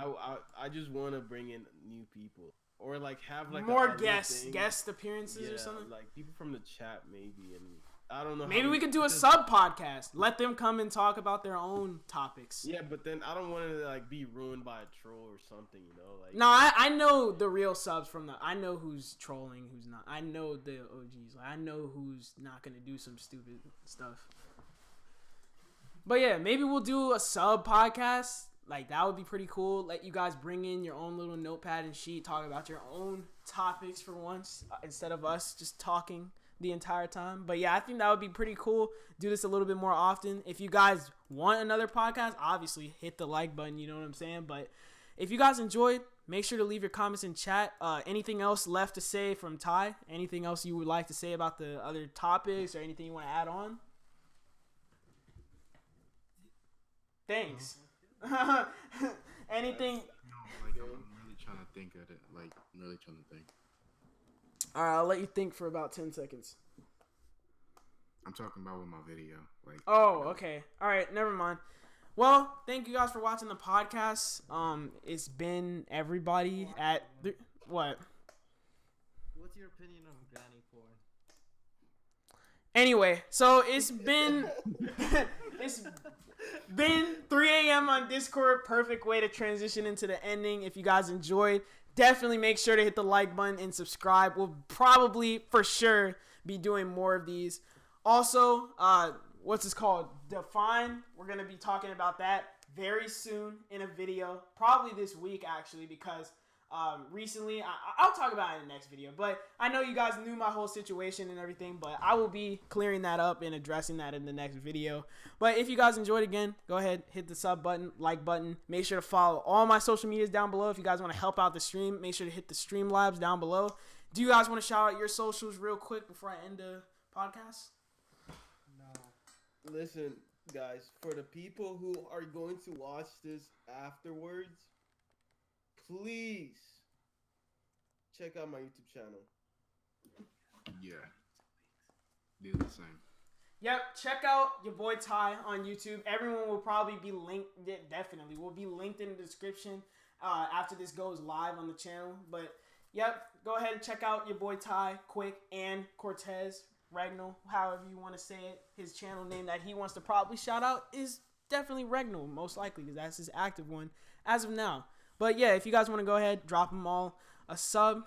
I just want to bring in new people or like have like more a guest appearances or something. Like people from the chat maybe, and I don't know. Maybe we could do a sub podcast. Let them come and talk about their own topics. Yeah, but then I don't want it to like be ruined by a troll or something, you know? Like no, I know the real subs from the. I know who's trolling, who's not. I know the OGs. Like, I know who's not gonna do some stupid stuff. But yeah, maybe we'll do a sub podcast. Like that would be pretty cool. Let you guys bring in your own little notepad and sheet, talk about your own topics for once, instead of us just talking the entire time. But yeah, I think that would be pretty cool. Do this a little bit more often. If you guys want another podcast, obviously hit the like button, you know what I'm saying? But if you guys enjoyed, make sure to leave your comments in chat. Anything else left to say from Ty? Anything else you would like to say about the other topics or anything you want to add on? Thanks. Anything? No, like I'm really trying to think of it. Like I'm really trying to think. All right, I'll let you think for about 10 seconds. I'm talking about with my video. Like. Oh, okay. All right, never mind. Well, thank you guys for watching the podcast. It's been everybody at what? What's your opinion on granny porn? Anyway, so it's been 3 a.m. on Discord. Perfect way to transition into the ending. If you guys enjoyed, definitely make sure to hit the like button and subscribe. We'll probably, for sure, be doing more of these. Also, what's this called? Define. We're going to be talking about that very soon in a video. Probably this week, actually, because recently, I'll talk about it in the next video. But I know you guys knew my whole situation and everything, but I will be clearing that up and addressing that in the next video. But if you guys enjoyed, again, go ahead, hit the sub button, like button. Make sure to follow all my social medias down below. If you guys want to help out the stream, make sure to hit the Streamlabs down below. Do you guys want to shout out your socials real quick before I end the podcast? No. Listen, guys, for the people who are going to watch this afterwards, please check out my YouTube channel. Yeah. Do the same. Yep, check out your boy Ty on YouTube. Everyone will probably be linked. Definitely will be linked in the description after this goes live on the channel. But yep, go ahead and check out your boy Ty, Quick, and Cortez, Regnal, however you want to say it. His channel name that he wants to probably shout out is definitely Regnal, most likely, because that's his active one as of now. But yeah, if you guys want to go ahead, drop them all a sub.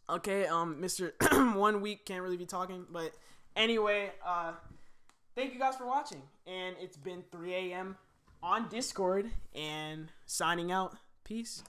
Okay, Mr. 1 week can't really be talking, but anyway, thank you guys for watching, and it's been 3 a.m. on Discord, and signing out. Peace.